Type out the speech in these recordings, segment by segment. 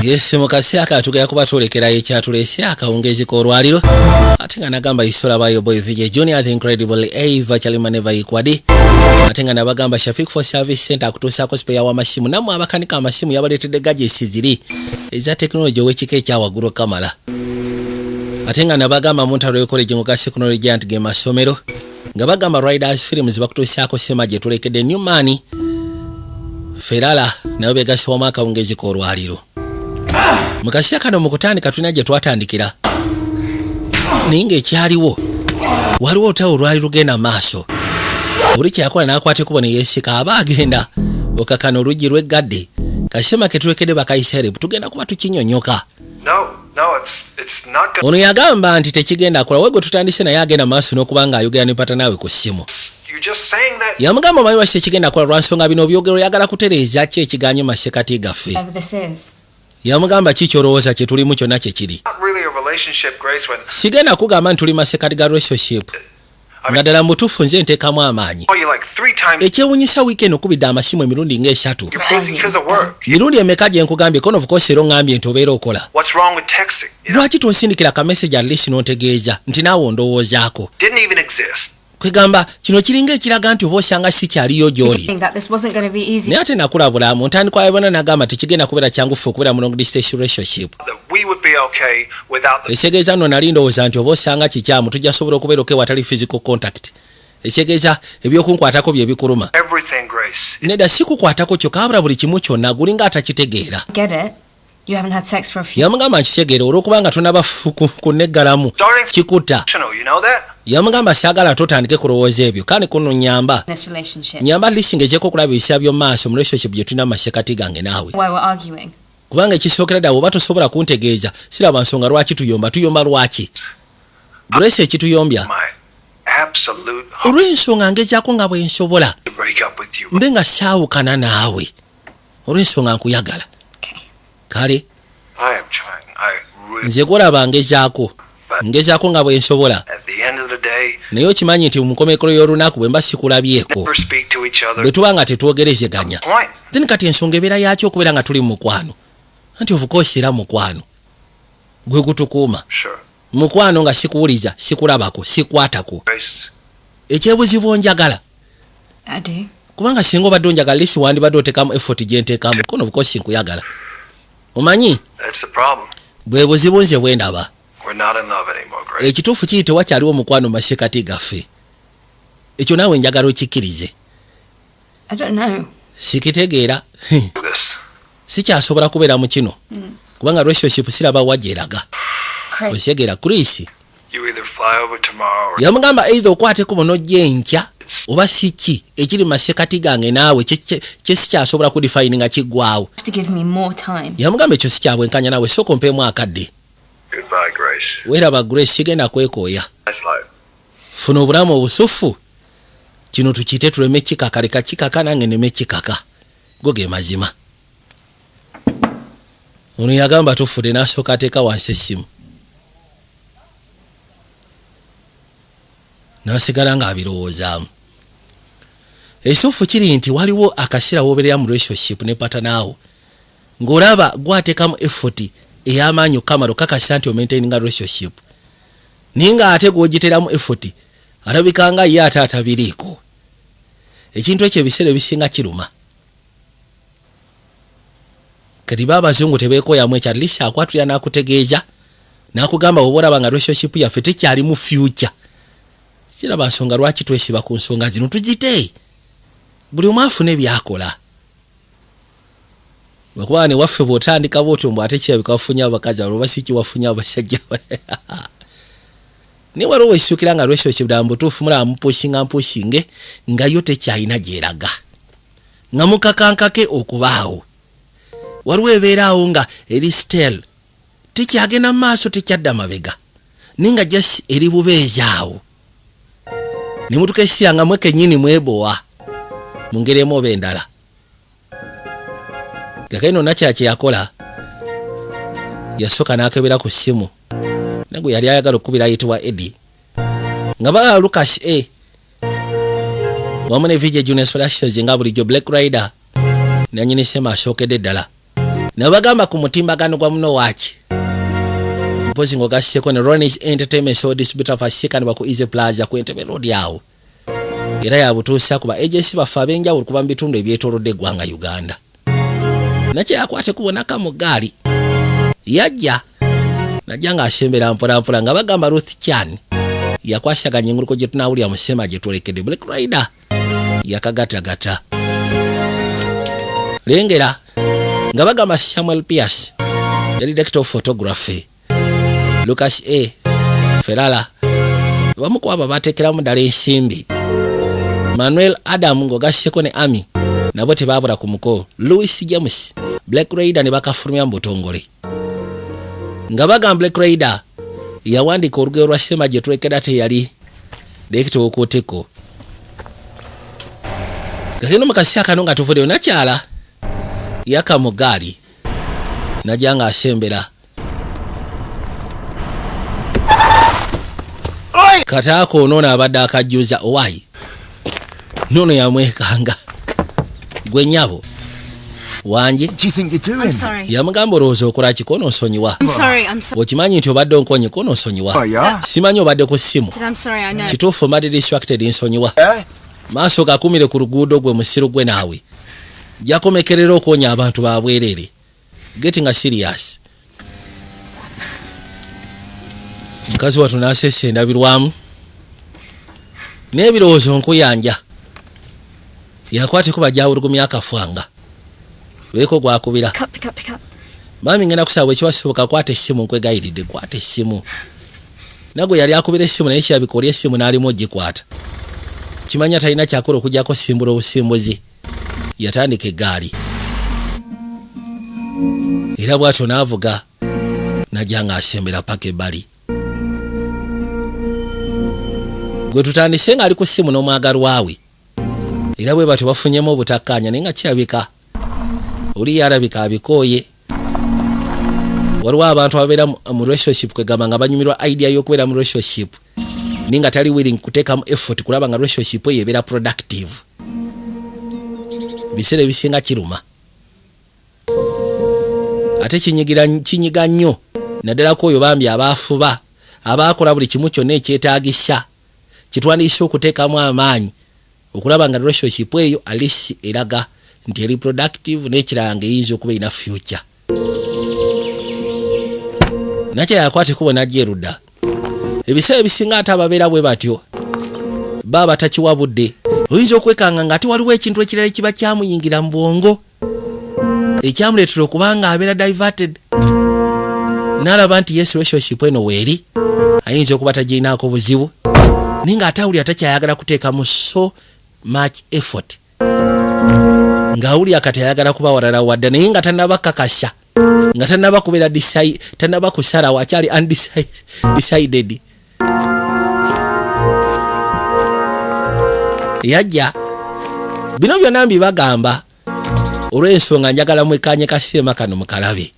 Yes, mukasi akatugera kuba tulekera ekyatulese akawungezi k'olwaliro ate nga nagamba isola bayo boy VJ Junior the incredible Ava Chalimaneva ikwadi ate nga nabagamba Shafik for Service Center akutuusako spare w'amasimu namwe abakanika amasimu yabaletedde gadgets ziri eza technology ow'ekika ekyawagulu kamala ate nga nabagamba Montaro College mukasi kuno Giant Game Masomero nga bagamba Riders Films bakutuusako sema gye tulekedde New Money Ferala nayo begasiwa mwaka wungezi k'olwaliro mukasi akano mukutandika tulina gye twatandikira ninga ekyaliwo waliwo otawo olwaliro genda maaso buli kyakola n'akwate kubona yeesika aba agenda okakano oluggi lw'eggadde kasema ke tulekedde bakayisere tugenda kuba tukinyonyoka ono yagamba nti tekigenda kola wegwe tutandise naye agenda maaso n'okuba nga ayogera ne pata naawe ku ssimu yamugamba omanyi lwaki tekigenda kola lwansonga bino byogero yagala kutereeza ki ekiganye masekati gaffe yamugamba ki kyolowooza kye tulimu kyonna kye kiri sigenda kugamba nti tuli masekati ga relationship nga ddala mutuufu nze nteekamu amaanyi ekyewunyisa wiikendi okubidde amasimu emirundi ng'esatu mirundi emeka gye nkugambye kono of course era oŋŋambye nti obeera okola lwaki tonsindikira ka message at least n'ontegeeza nti naawe ondowoozaako kwegamba kino kiringa ekiraga nti oba osanga si kyaliyo gy'oli naye ate nakulabulamu ntandikwa yabona nagamba tekigenda kubeera kyangufu okubeera mu long distance relationship ekitegeeza nno nali ndowooza nti oba osanga kikyamu tujja sobola okubeera okewatali physical contact ekitegeeza ebyokunkwatako bye bikuluma nedda sikukwatako kyokka wabula buli kimu kyonna gulinga atakitegeera yamugamba nkitegeera olw'okubanga tonaba kunneggalamu kikutta yamugamba saagala totandike kulowooza ebyo kandi kuno nyamba lisingezeeko okulaba ebisa by'omu maaso mu relationship gye tulina masekati gange naawe kubanga ekisookera ddala oba tosobola kuntegeeza siraba nsonga lwaki tuyomba lwaki grace ekituyombya olw'ensonga ngezaako nga bwe nsobola mbe nga saawukana naawe olw'ensonga nkuyagala kale nze kolaba ngezaako nga bwe nsobola naye okimanyi nti mu nkomekerero y'olunaku bwe mba sikulabyeko bwe tuba nga tetwogerezeganya then kati ensonga ebeera yaki okubeera nga tuli mu mukwano anti of course era mukwano gwe gutukuuma mukwano nga sikuwuliza sikulabako sikwatako ekyebuzibu onjagala kubanga singa obadde onjagala lisi wandibadde otekamu effort gye nteekamu kono of course nkuyagala omanyi bwe buzibu nze bwe ndaba ekituufu kiri tewakyaliwo omukwano masekati gaffe ekyo naawe njagala okikkirize sikitegeera sikyasobola kubeera mu kino kubanga relationship siraba wagyeraga osegeera Chris yamugamba either okwateko bono gyenkya oba siki ekiri masekati gange naawe kye sikyasobola kudefine nga kiggwawo yamugamba ekyo sikyabwenkanya naawe sooka ompeemu akadde weeraba Grace sigenda kwekooya funa obulamu obusufu kino tukiyite tuleme kikaka leka kikaka nange neme kikaka go ge mazima ono yagamba tufudde n'asooka ateeka wansi essimu n'asigala ng'abirowoozaamu ekituufu kiri nti waliwo akaseera wooberera mu relationship ne patanaawo ng'olaba gwateekamu effort ey'amaanyi okamala okakasa nti omaintaininga relationship naye nga ate gw'ogiteramu effort alabika nga ye ate atabiriiko ekintu ekyo ebiseera ebisinga kiruma kati baabazungu tebeekooyamu ekyo atlist akwatulira n'akutegeeza n'akugamba oba olaba nga relationship yaffe tekyali mu future siraba nsonga lwaki twesiba ku nsonga zino tuzite buli omu afune byakola lwakuba ne waffe bw'otandika bw'otyo mbw ate kirabika wafunye abakazi abo oba siki wafunye abasajja naye waliwo weesukira nga relationship ddala mbutuufu mulaba mupushinge nga yo tekyalina gyeraga nga mukakankake okubaawo waliwo ebeeraawo nga eri stel tekyagenda mu maaso tekyadda mabega naye nga just eri bubeezaawo ne mutuka nga mwe kennyini mwebowa mu ngeri emu oba endala gakaino nakyala kye yakola yasooka n'akebera ku ssimu nagwe yali ayagala okukubira ayitibwa Eddie nga baa Lucas wamu ne VJ Junior Splashes nga bulijjo Black Rider nanyini sema asookedde ddala nabagamba ku mutimbagano gwa muno waaki mpozi ng'ogasseko ne Ronnie's Entertainment so distributor fashikanibwa ku Easy Plaza ku Entebbe Road awo era yabutuusa kuba agency baffe ab'enjawulo kuba mu bitundu ebyetoolodde eggwanga Uganda. Nakye yakwate kubonaka mu gaali yajja najja ng'asembera mpolampola nga bagamba Ruth Chan yakwasaganya enguluko gye tunaawulira mu Sema gye twerekedde Black Rider yakagatagata. Lengera nga bagamba Samuel Pierce yali director of photography, Lucas A. Ferrara bamu ku abo bateekeramu ddala ensimbi, Manuel Adam ng'ogasseko ne Ami nabo tebaabula ku muko, Louis James Black Rider ne bakafulumya mu butongole nga bagamba Black Rider yawandiika olugero lwa Sema gye tulekedde ate yali director w'okooteko. Gakino mu kaseera kano nga tuvuddeyo nakyala yaka mu gaali najja ng'asembera kataako ono abadde akajjuza owaayi nono yamwekanga gwe nnyabo wange yamugamba olowooza okola ki konoosonyiwa okimanyi nti obadde onkonye konoosonyiwa simanyi obadde ku ssimu kituufu mbadde distracted nsonyiwa maaso gakumire ku luguudo gwe musiru gwe naawe jakomekerera okwonya abantu babwerere getting serious. Mukazi watu nasese endabirwamu n'ebirowoozo nkuyanja yakwate kuba jawulugumya akafwanga lweko gwakubira mami ngenda kusaba ekiwasibuka kwata essimu nkwegayiridde kwata essimu nagwe yali akubira essimu naye kyabikola essimu n'alimu ogikwata kimanya talina kyakola okujjako simbula obusimbuzi yatandika eggaali era bw'atyo n'avuga najja ng'asembera paka ebbali gwe tutandise ng'ali ku ssimu n'omwagalwa we era bwe batyo bafunyemu obutakkaanya naye nga kirabika oli yalabika abikooye. Waliwo abantu ababeera mu relationship kwegamba nga banyumirwa idea y'okubeera mu relationship ninga tali willing kuteekamu effort kulaba nga relationship eyo ebeera productive. Biseera ebisinga kiruma ate kinyiga nnyo naddala ku oyo bambi abaafuba abaakola buli kimu kyonna ekyetaagisa kitwandiise okuteekamu amaanyi okulaba nga relationship eyo alisi eraga nti eri productive n'ekirala ng'eyinza okuba erina future. Nakyo yakwate kubona jerudda ebiseera ebisinga ate ababeera bwe batyo baba takiwabudde oyinza okwekanga nga ate waliwo ekintu ekirala kiba kyamuyingira mu bwongo ekyamuleetera okubanga abeera diverted n'alaba nti yes relationship eno weeri ayinza okuba tagirinaako buzibu naye nga atawulira takyayagala kuteekamu so much effort ng'awulira kati ayagala kuba walala wadde naye nga tannaba kakasa nga tannaba kubeera tannaba kusalawo akyali undecided. Yajja bino byonna mbibagamba olw'ensonga njagala mwekanye kaseema kano mukalabe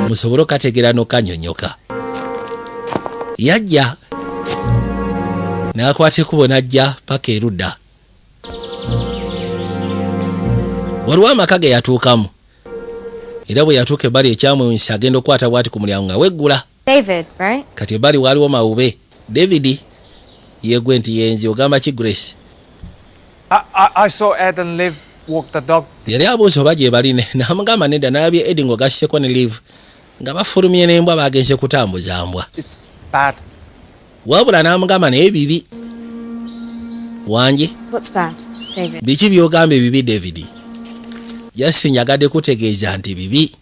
musobole okategeera n'okanyonyoka. Yajja n'akwata ekkubo n'ajja paka erudda waliwo amaka ge yatuukamu era bwe yatuuka ebbali ekyamwewunsa agenda okukwata bw'ati ku mulyango nga weggula kati ebbali waaliwo mawube David yegwe nti yenzi ogamba ki Grace? I saw Ed and Liv walk the dog. Yali abuuza oba gye bali n'amugamba nedda n'alabye Ed ng'ogasseko ne Liv nga bafulumye n'embwa bagenze kutambuza mbwa. It's bad. Wabula n'amugamba naye bibi. Wangi? What's bad, David? Biki by'ogamba ebibi David? Jasi nyagadde kutegeeza nti bibi.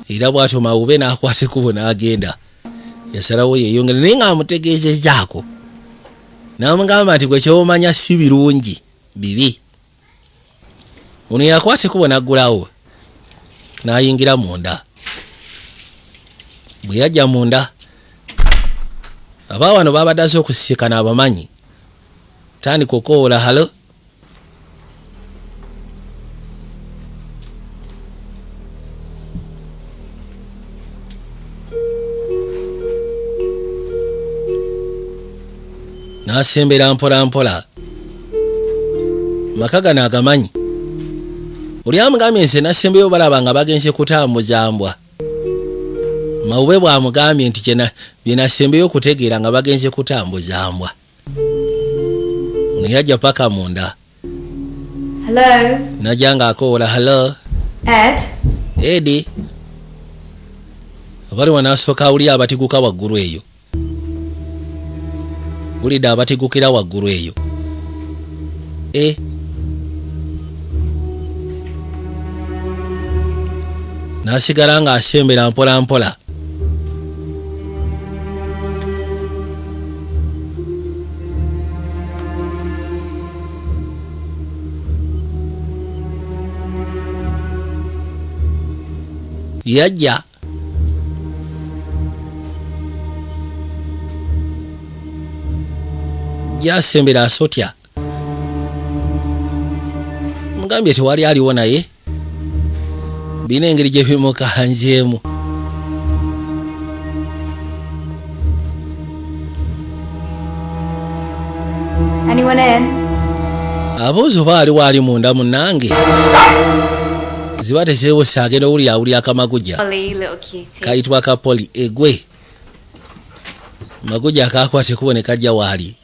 Era bw'atyo mawube n'akwata ekkubo n'agenda. Yasalawo yeeyongere naye ng'amutegeezezaako. N'amugamba nti gwe ky'omanya si birungi bibi. Ono yakwata ekkubo n'aggulawo n'ayingira munda. Bwe yajja munda abawano babaddaze okusisikana abamanyi tandika okoola halo n'asembera mpola mpola maka gano agamanyi Oli amugambye nze nasembeyo balaba nga bagenze kutambuza mbwa. Mawube bw'amugambye nti bye nasembeyo kutegeera nga bagenze kutambuza mbwa. Ono yajja paka munda. Hello? Najja ng'akoola hello. Ed? Eddie. Abali wanasooka awulira abatiguka waggulu eyo. Wulidde abatigukira waggulu eyo. Nasigala ng'asembera mpola mpola. Yajja. Jasembera asotya. Mugambye tewali aliwo naye. Bina engeri gye bimukanjeemu. Anyone in? Abuuza oba aliwo ali munda munnange. Ziba tezeewusa agenda awulira akamaguja. Polly, little cutie. Kayitibwa ka Poli egwe. Maguja akakwate kuboneka jja waali.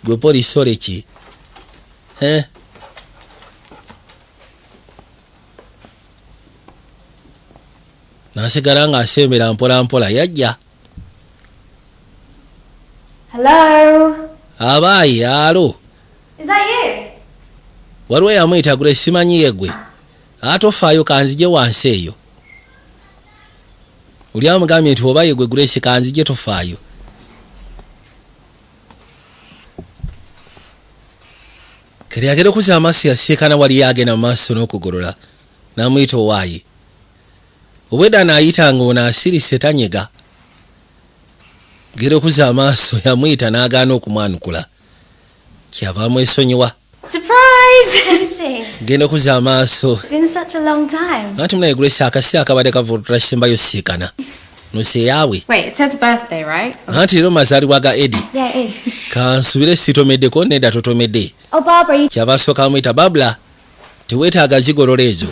Gwe Poli sole ki? Nasigala ng'asembera mpola mpola yajja. Hello? Abaayi alo. Is that you? Waliwo yamuyita gule simanyi yegwe. Atofaayo kanzije wansi eyo. Oli amugambye nti oba yegwe Grace kanzije tofaayo. Kere agenda okuza amaaso yasiikana wali agenda mu maaso n'okugolola. N'amuyita owaayi. Obwedda n'ayita ng'ono asirise tanyega. Genda okuza amaaso yamuyita n'agaana okumwanukula. Kyava amwesonyiwa. Surprise! Genda okuza amaaso. It's been such a long time. Anti munaye Grace akasi akabadde kavudutula kisembayo siikana. Nose yaawe. Wait, it's Ed's birthday, right? Anti leero mazaalibwa ga Eddie. Yeah, it is. Kansubire sitomeddeko nedda totomedde. Oh, Barbara, you... Kyava asooka amuyita Babula. Teweetaaga zigolola ezo.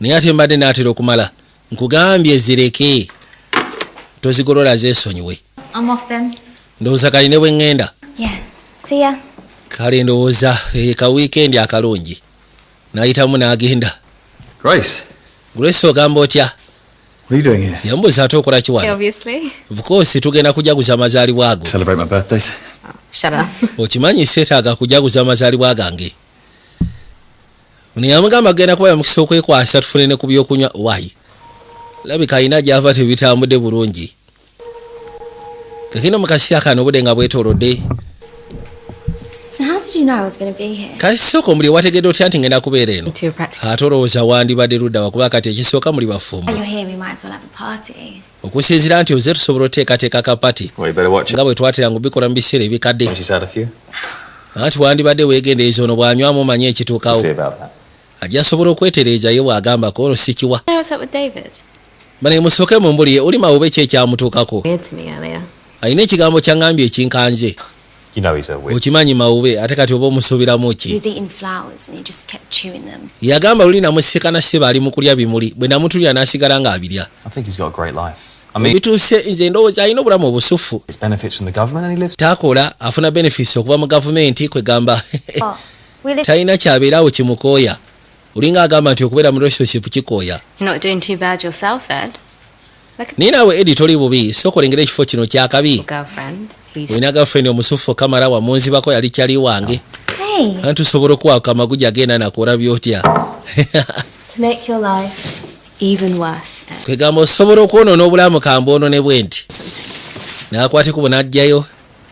Naye ate mbadde n'atera okumala. Nkugambye zireke. Tozigolola zeesonyiwe. I'm off then. Ndowooza kaline bwe ŋŋenda. Yeah. See ya. Kale ndowooza ka wiikendi akalungi. N'ayitamu n'agenda. Grace, Grace ogamba otya? what are you doing here? Yambuuza ate okola ki wano? Obviously. Of course tugenda kujaguza amazaalibwa ago. Celebrate my birthdays. Shut up. Okimanyi seetaaga kujaguza amazaalibwa gange. Ono yamugamba genda kuba yamukisa okwekwasa tufune ne ku byokunywa. Why? Labika alina gy'ava tebitambudde bulungi. Kakino mu kaseera kano obudde nga bwetoolodde. So how did you know I was going to be here? Kasooka muli wategedde otya nti ngenda kubeera eno? Too practical. Ate olowooza wandibadde ludda wakuba kati ekisooka muli bafumbo. You're here, we might as well have a party. Okusinziira nti oze tusobola oteekateeka kapati. Well, you better watch it. Nga bwe twateranga obikola mu biseera ebikadde. When she's had a few, Anti wandibadde weegendereza ono bw'anywamu omanye we'll ekituukawo. see about that. Ajja asobola okwetereeza ye bw'agambako ono si kiwa. Know what's up with David? Bane musooke mu mbuli ye oli mawube ki ekyamutuukako. Weird to me earlier. Alina ekigambo kyaŋŋambye ekinkanze. You know he's a witch. Okimanyi mawube ate kati oba omusuubiramu He ki? was eating flowers and he just kept chewing them. Yagamba luli namusikana Sseba ali mu kulya bimuli bwe namutulira n'asigala ng'abirya. I think he's got a great life. I mean, Bituuse nze ndowooza alina obulamu obusufu. his benefits from the government and he lives. Taakola afuna benefits okuva mu gavumenti kwegamba Oh, we live talina kyabeerawo kimukooya. Olinga agamba nti okubeera mu relationship kikooya. You're not doing too bad yourself, Ed. Naye naawe Eddie toli bubi sooka olengera ekifo kino kyakabi. Girlfriend. Who used Olina girlfriend omusufu Kamala wamunzibako yali kyali wange. Hey, Anti tusobola okuwaako amaguja agenda nakola byotya. to make your life even worse, Ed. Kwegamba osobola okwonoona obulamu kamboonone bwe nti. N'akwateko bwe n'ajjayo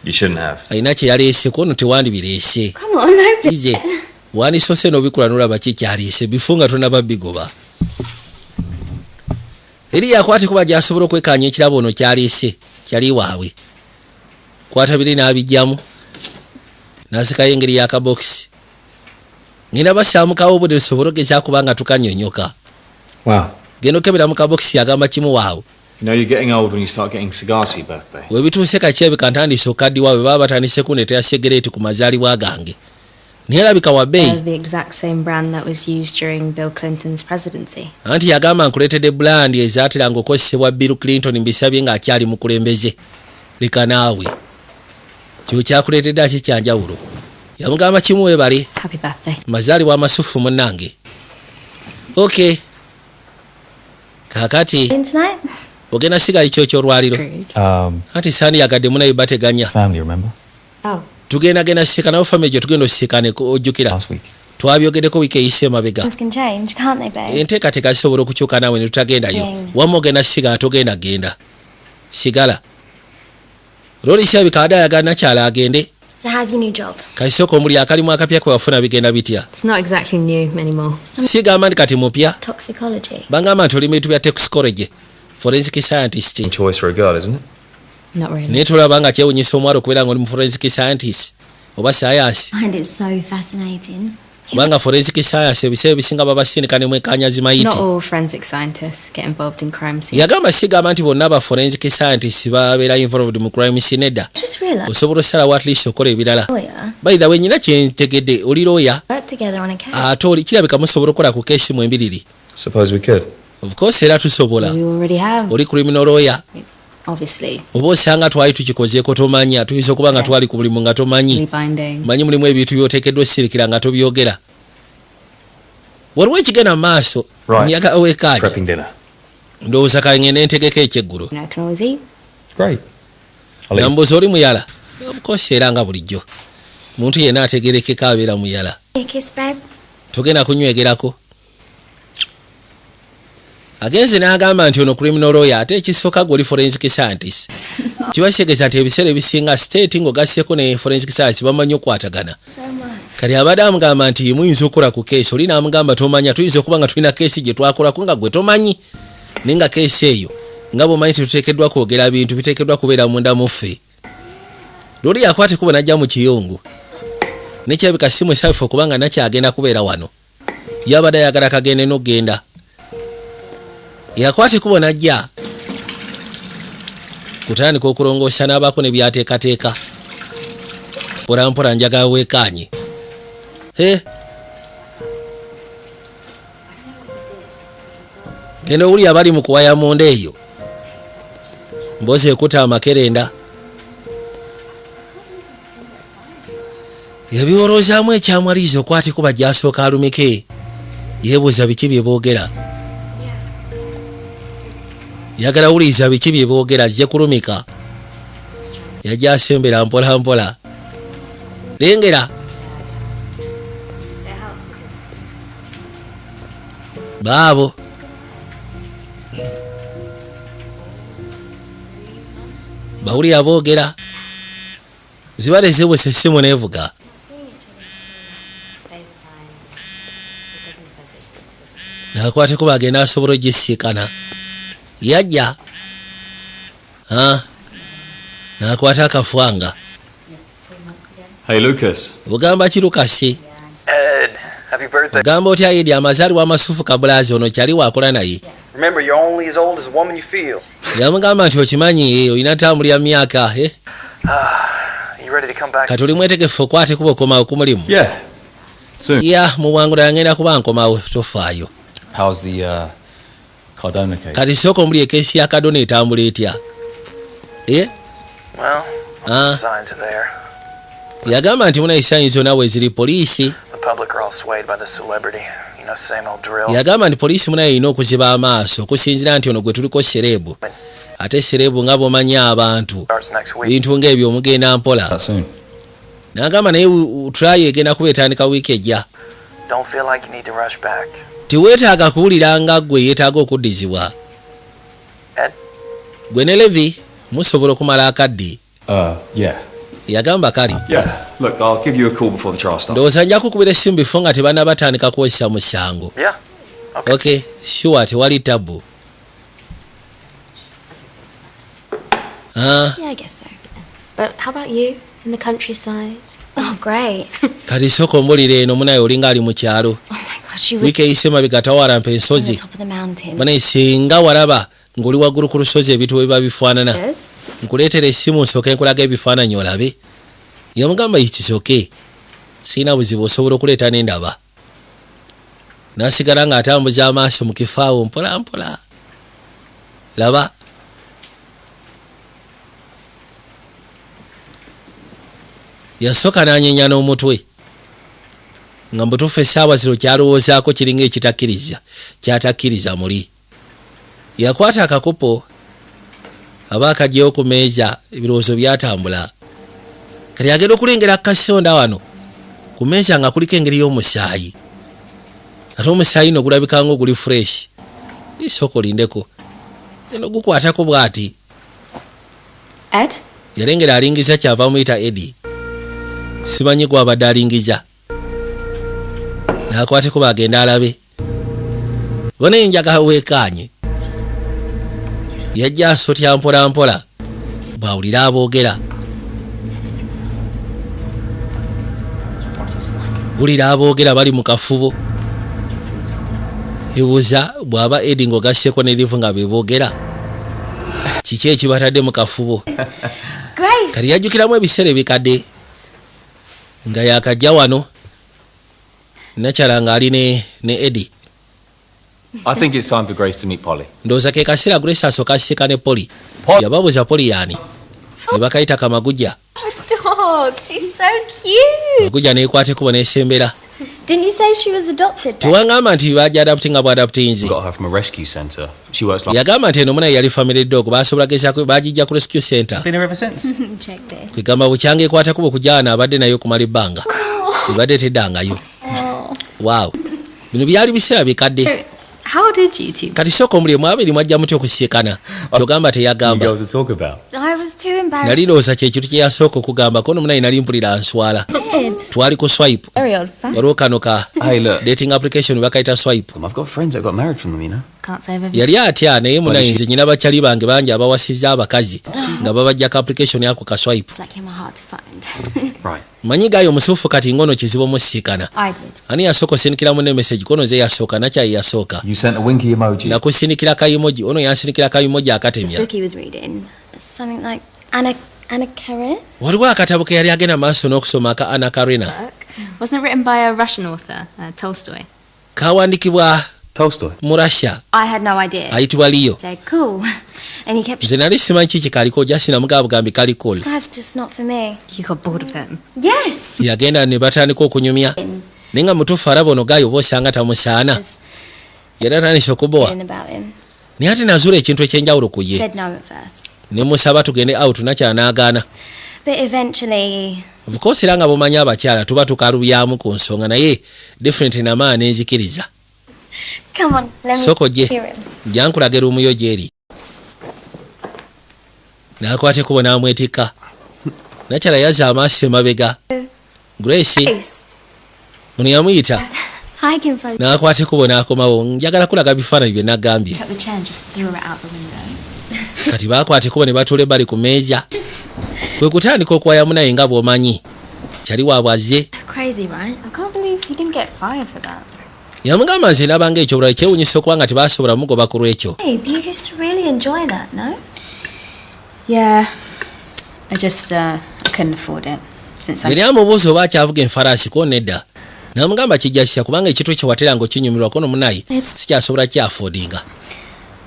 You shouldn't have. alina kye yaleeseko ono tewandibireese. Come on, no. Ize wandisose n'obikula n'olaba ki kyaliise bifunga tonaba bigoba. Eri yakwate kuba gy'asobola okwekkaanya ekirabo ono kyaliise kyali waabwe. Kwata biri n'abijjamu. N'asikayo engeri y'akabokisi. Ngenda basaamukawo obudde tusobole okugeza kubanga tukanyonyoka. Wow. Genda okebera mu kabokisi agamba kimu waawe. You know you're getting old when you start getting cigars for your birthday. We bituuse kakyebe kantandise okaddiwa bwe baba batandise kuneetera sigareeti ku mazaalibwa gange. naye alabika wa bbeeyi. The exact same brand that was used during Bill Clinton's presidency. Anti yagamba nkuleetedde bulandi ezaateranga okukozesebwa Bill Clinton mbisabye ng'akyali mukulembeze. Leka naawe. Kyo kyakuleetedde aki kyanjawulo. Yamugamba kimu webale. Happy birthday. Mazaalibwa amasufu munnange. Okay. Kakati. Tonight? Ogenda sigala kyokyo olwaliro. Anti sani yagadde munayo bateganya. Family, remember? Oh. Tugenda genda sika nawo family gye tugenda osikane ojjukira. Last week. Twabyogeddeko wiiki eyise emabega. Things can change, can't they, babe? Enteekateeka zisobola okukyuka naawe ne tutagendayo. Wamma ogenda sigala togenda genda. Sigala. Loli kyabika ada ayagala nakyala agende. So how's your new job? Kaisoko omuli akalimu akapya kwe wafuna bigenda bitya. It's not exactly new anymore. Sigamba ndi kati mupya. Toxicology. Bangamba nti oli mu bintu bya toxicology. Forensic scientist. Choice for a girl, isn't it? Not really. Naye tolaba nga kyewunyisa omwalo okubeera nga oli mu forensic scientist. Oba science. I find it so fascinating. Kubanga forensic science ebiseera ebisinga babasindika ne mwekanyazi mayiti. Not all forensic scientists get involved in crime scenes. Yagamba sigamba nti bonna aba forensic scientists babeera involved mu crime scene edda. Just realised. Osobola osalawo at least okola ebirala. Lawyer. By the way, nyina kyentegedde oli lawyer. Work together on a case. Ate oli kirabika musobola okukola ku keesi mu embiriri. Suppose we could. Of course era tusobola. We already have. Oli criminal lawyer. Obviously. Oba osanga twali tukikozeeko tomanya tuyinza okuba nga twali ku bulimu nga tomanyi. Rebinding. Manyi mulimu ebintu byoteekeddwa osirikira nga tobyogera. Waliwo ekigenda mu maaso. Nyaga owekaaja. Prepping dinner. Ndowooza kangende ntegeko ekyeggulo. You know, I can always eat. Great. Nambuuza oli muyala. Of course era nga bulijjo. Muntu yenna ategerekeko abeera muyala. A kiss, babe. Togenda kunywegerako. Agenze n'agamba nti ono criminal lawyer ate ekisooka gwe oli forensic scientist. Kiba kitegeeza nti ebiseera ebisinga state ng'ogasseko ne forensic science bamanyi okwatagana. Kati abadde amugamba nti muyinza okukola ku keesi oli n'amugamba tomanya tuyinza okuba nga tulina keesi gye twakolako nga gwe tomanyi. Naye nga keesi eyo nga bw'omanyi tetuteekeddwa kwogera bintu biteekeddwa kubeera munda muffe. Loli yakwate kuba najja mu kiyungu. Nekyabika simu esaafu okubanga nakyagenda kubeera wano. Yabadde ayagala kagende n'ogenda. Yakwate kuba najja. Kutandika okulongoosa n'abaako ne byateekateeka. Mpola njagala weekaanye. Genda owuli abali mu kuwaya munda eyo. Mbozi ekuta amakerenda. Yabiwoloozaamu ekyamwaliiza okwati kuba gy'asooka alumike. Yeebuuza biki bye boogera. Yagala wuliza biki bye boogera ajje kulumika. Yajja asembera mpola mpola. Lengera. Baabo. Bawuli aboogera. Zibale zebwese essimu neevuga. Nakwate kuba agenda asobola ogisiikana. Yajja. Nakwata akafwanga. Hey, Lucas. Bugamba ki Lukasi? Ed, happy birthday. Bugamba otya Edi amazaalibwa amasufu kabulazi ono kyali wakola naye. Remember, you're only as old as the woman you feel. Yamugamba nti okimanyi olina ntambulira myaka. You ready to come back? Kati oli mwetegefu okwate kuba okomawo ku mulimu. Yeah. Soon. Mu bwangula ngenda kuba nkomawo tofaayo. How's the Cardona case? Kati sooka omuli ekeesi ya Cardona etambula etya? Well, the signs are there. Yagamba nti munayi sayinzi zonna we ziri poliisi. The public are all swayed by the celebrity. You know, same old drill. Yagamba nti poliisi munayi erina okuziba amaaso okusinziira nti ono gwe tuliko serebu. Ate serebu nga bw'omanyi abantu. Starts next week. Bintu ng'ebyo omugenda mpola. N'agamba naye try egenda kuba etandika wiiki ejja. Don't feel like you need to rush back. Tiweetaaga kuwulira nga ggwe yeetaaga okuddizibwa. Ed? Gwe ne Levi musobola okumala akadde. Yeah. Yagamba kali. Yeah. Look, I'll give you a call before the trial starts. Ndowooza nja kukubira essimu bifo nga tebannabatandika kwesa musango. Yeah. Okay, sure, tewali tabu. Yeah, I guess so. But how about you? In the countryside? Oh, great. Kati sooka ombulire eno munaye olinga ali mu kyalo. Oh my gosh, you were Wiiki eyise mabega tawalampa on the ensozi. top of the mountain. Banaye singa walaba ng'oli waggulu ku lusozi ebintu bwe biba bifaanana. Yes? Nkuleetera essimu nsooke nkulaga ebifaananyi olabe. Yamugamba it's okay. sina buzibu osobola okuleeta n'endaba. N'asigala ng'atambuza amaaso mu kifaawo mpola mpola. Laba. Yasooka n'anyenya n'omutwe. Nga mbutuufu essaawa zino kyalowoozaako kiringa ekitakkiriza. Kyatakkiriza muli. Yakwata akakopo. Aba akaggyewo ku meeza ebirowoozo byatambula. Kati agenda okulengera kasonda wano. Ku meeza nga kuliko engeri y'omusaayi. Ate omusaayi no gulabika ng'oguli fresh. Isoko lindeko. Eno gukwatako bw'ati. Ed? Yalengera alingiza kyava muyita Eddie. Simanyi gw'abadde alingiza. N'akwateko bagenda alabe. Bona enjaga weekaanye. Yajja asotya mpola mpola. Bawulira aboogera. Wulira aboogera bali mu kafubo. Ebuuza bw'aba Eddie ng'ogasseko ne livu nga beeboogera. Kiki ekibatadde mu kafubo? Grace! Kati yajjukiramu ebiseera ebikadde. Nga yakajja wano. Nakyala ng'ali ne Eddie. I think it's time for Grace to meet Polly. Ndowooza ke kaseera Grace asooka asika ne Polly. Yababuuza Polly yaani. Ne bakayita Kamagujja. Dog, she's so cute. Magujja n'ekwateko n'esembera. Didn't you say she was adopted? Tewangamba nti bagyadaptinga bwadaptinzi. We got her from a rescue centre. She works like. Yagamba nti eno muna yali family dog basobola gezaako bagijja ku rescue center. Been here ever since. Check this. Kwegamba bukyanga ekwatako bwekujjaana abadde nayo kumala ebbanga. Ebadde teddangayo. Wow. Bino byali biseera bikadde. How did you two? Kati sooka omuli mwabiri mwajja mutya okusiekana. Kyogamba teyagamba. Girls to talk about. I was too embarrassed. Nali ndowooza kye kintu kye yasooka okugamba ko nomunayi nali mpulira nswala. Twali ku swipe. Very old fashioned. Waliwo kano ka Hey, look. dating application bakayita swipe. I've got friends that got married from them, you know. Can't say I've ever. Yali atya naye munayi nze nyina bakyali bange bangi abawasizza abakazi nga babajjako application yako ka swipe. It's like him hard to find. Right. Manyi gaayo omusuufu kati ngono kizibu omusiikana. I did. Ani yasooka osindikiramu ne message kono ze yasooka nakyayi yasooka. You sent a winky emoji. Nakusindikira ka emoji ono yansindikira ka emoji This akatemya. book he was reading. Something like Anna Karenina. Waliwo akatabo ke yali agenda maaso n'okusoma ka Anna Karenina. Wasn't it written by a Russian author, Tolstoy? Kawandiikibwa Tolstoy. mu Russia I had no idea. ayitibwa Leo. Said cool, and he kept. Nze nali simanyi kiki kaliko just namugamba bugambi kaliko. That's just not for me. You got bored of him. Yes. Yagenda ne batandika okunyumya. Naye nga mutuufu alaba ono gaayo oba osanga tamusaana. Yali atandise okubowa. About him. Naye ate nazuula ekintu ekyenjawulo ku ye. Said no at first, Ne musaba tugende out nakyala n'agaana. but eventually. Of course era nga bumanyi abakyala tuba tukalubyamu ku nsonga naye definitely namaa nenzikiriza. Come on, let me Soko gye. hear him. Jankulagera omuyo gyeri. N'akwata ekkubo n'amwetikka. Nakyala yazza amaaso emabega. Grace. Grace. Ono yamuyita. Hi, Kinfo. N'akwata ekkubo n'akomawo. Njagala kulaga bifaananyi bye nagambye. Took the chair and just threw it out the window. Kati baakwata ekkubo ne batuula ebbali ku meeza. Kwe kutandika okuwayamu naye nga bw'omanyi. Kyali waabwaze. Crazy, right? I can't believe you didn't get fired for that. Yamugamba nze nabanga ekyobulabe kyewunyisa okuba nga tebaasobola mugoba ku lwekyo. Babe, you used to really enjoy that, no? Yeah. I just couldn't afford it. Since I Yali amubuuza oba akyavuga enfalaasi ko nedda. N'amugamba kijja kisa kubanga ekitwe kye wateranga okinyumirwako n'omunayi sikyasobola kyafoodinga.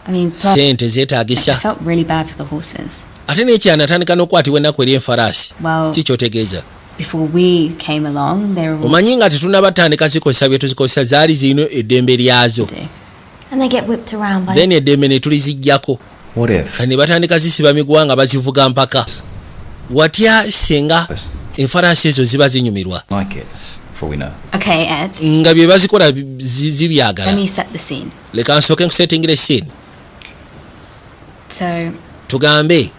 plus Sente I zeetaagisa. felt really bad for the horses. Ate n'ekyanatandika n'okukwatibwa ennaku eri enfalaasi. Well, Ki kyotegeeza? before we came along, they were all Omanyi nga tetunnabatandika zikozesa bye tuzikozesa zaali zirina eddembe lyazo. do. And they get whipped around by. Then eddembe ne tuliziggyako. What if? Kati ne batandika zisiba miguwa nga bazivuga mpaka. Watya senga enfalaasi ezo ziba zinyumirwa. Like it, for all we know. Okay, Ed. Nga bye bazikola Let zibyagala. me set the scene. Leka nsooke nkusetingire scene. So Tugambe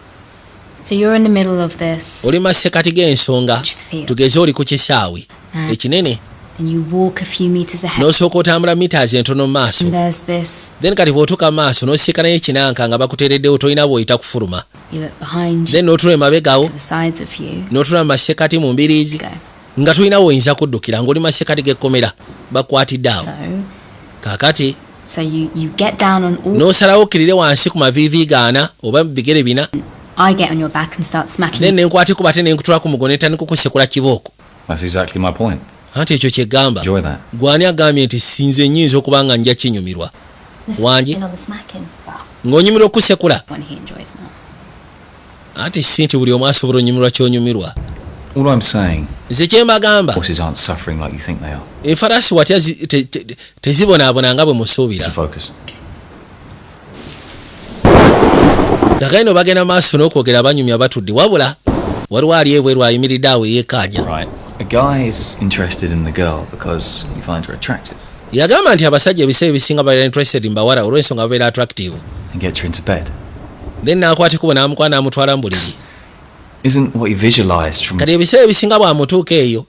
you're in the middle of this, oli masekati g'ensonga. Tugeze oli ku kisaawe ekinene. and you walk a few meters ahead. N'osooka otambula meters entono mu maaso. And there's this. Then kati bw'otuuka mu maaso n'osiikanayo ekinanka nga bakuteereddewo tolina bw'oyita kufuluma. You look behind you, Then n'otula emabegawo to the sides of you. n'otula mu masekati mu mbiriizi Go. nga tolina woyinza kuddukira ng'oli masekati g'ekkomera bakwatidde awo. Kaakati So you get down on all. n'osalawo okkirire wansi ku maviivi gaana oba bigere bina. I get on your back and start smacking Then you. nenkwatikuba ate nenkutula ku mugo n'etandika okusekula kibooko. That's exactly my point. Anti ekyo kyegamba. Enjoy that. Gwani agambye nti sinze nnyinza okuba nga nja kinyumirwa. Wangi And on the smacking. ng'onyumirwa okusekula. One he enjoys more. Ate si nti buli omu asobola onyumirwa ky'onyumirwa. All I'm saying, Nze kye mbagamba horses aren't suffering like you think they are. enfalaasi watya tezibonaabona nga bwe To musuubira. focus. Gagayino bagenda maaso n'okwogera banyumya batudde wabula waliwo ali ebweru ayimiridde awo eyeekaanya. Right. A guy is interested in the girl because he finds her attractive Yagamba nti abasajja ebiseera ebisinga babeera interested mu bawala olw'ensonga babeera attractive. and gets her into bed. Then n'akwata ekkubo n'amukwana n'amutwala mu buliri. Isn't what he visualized from Kati ebiseera ebisinga bw'amutuuka eyo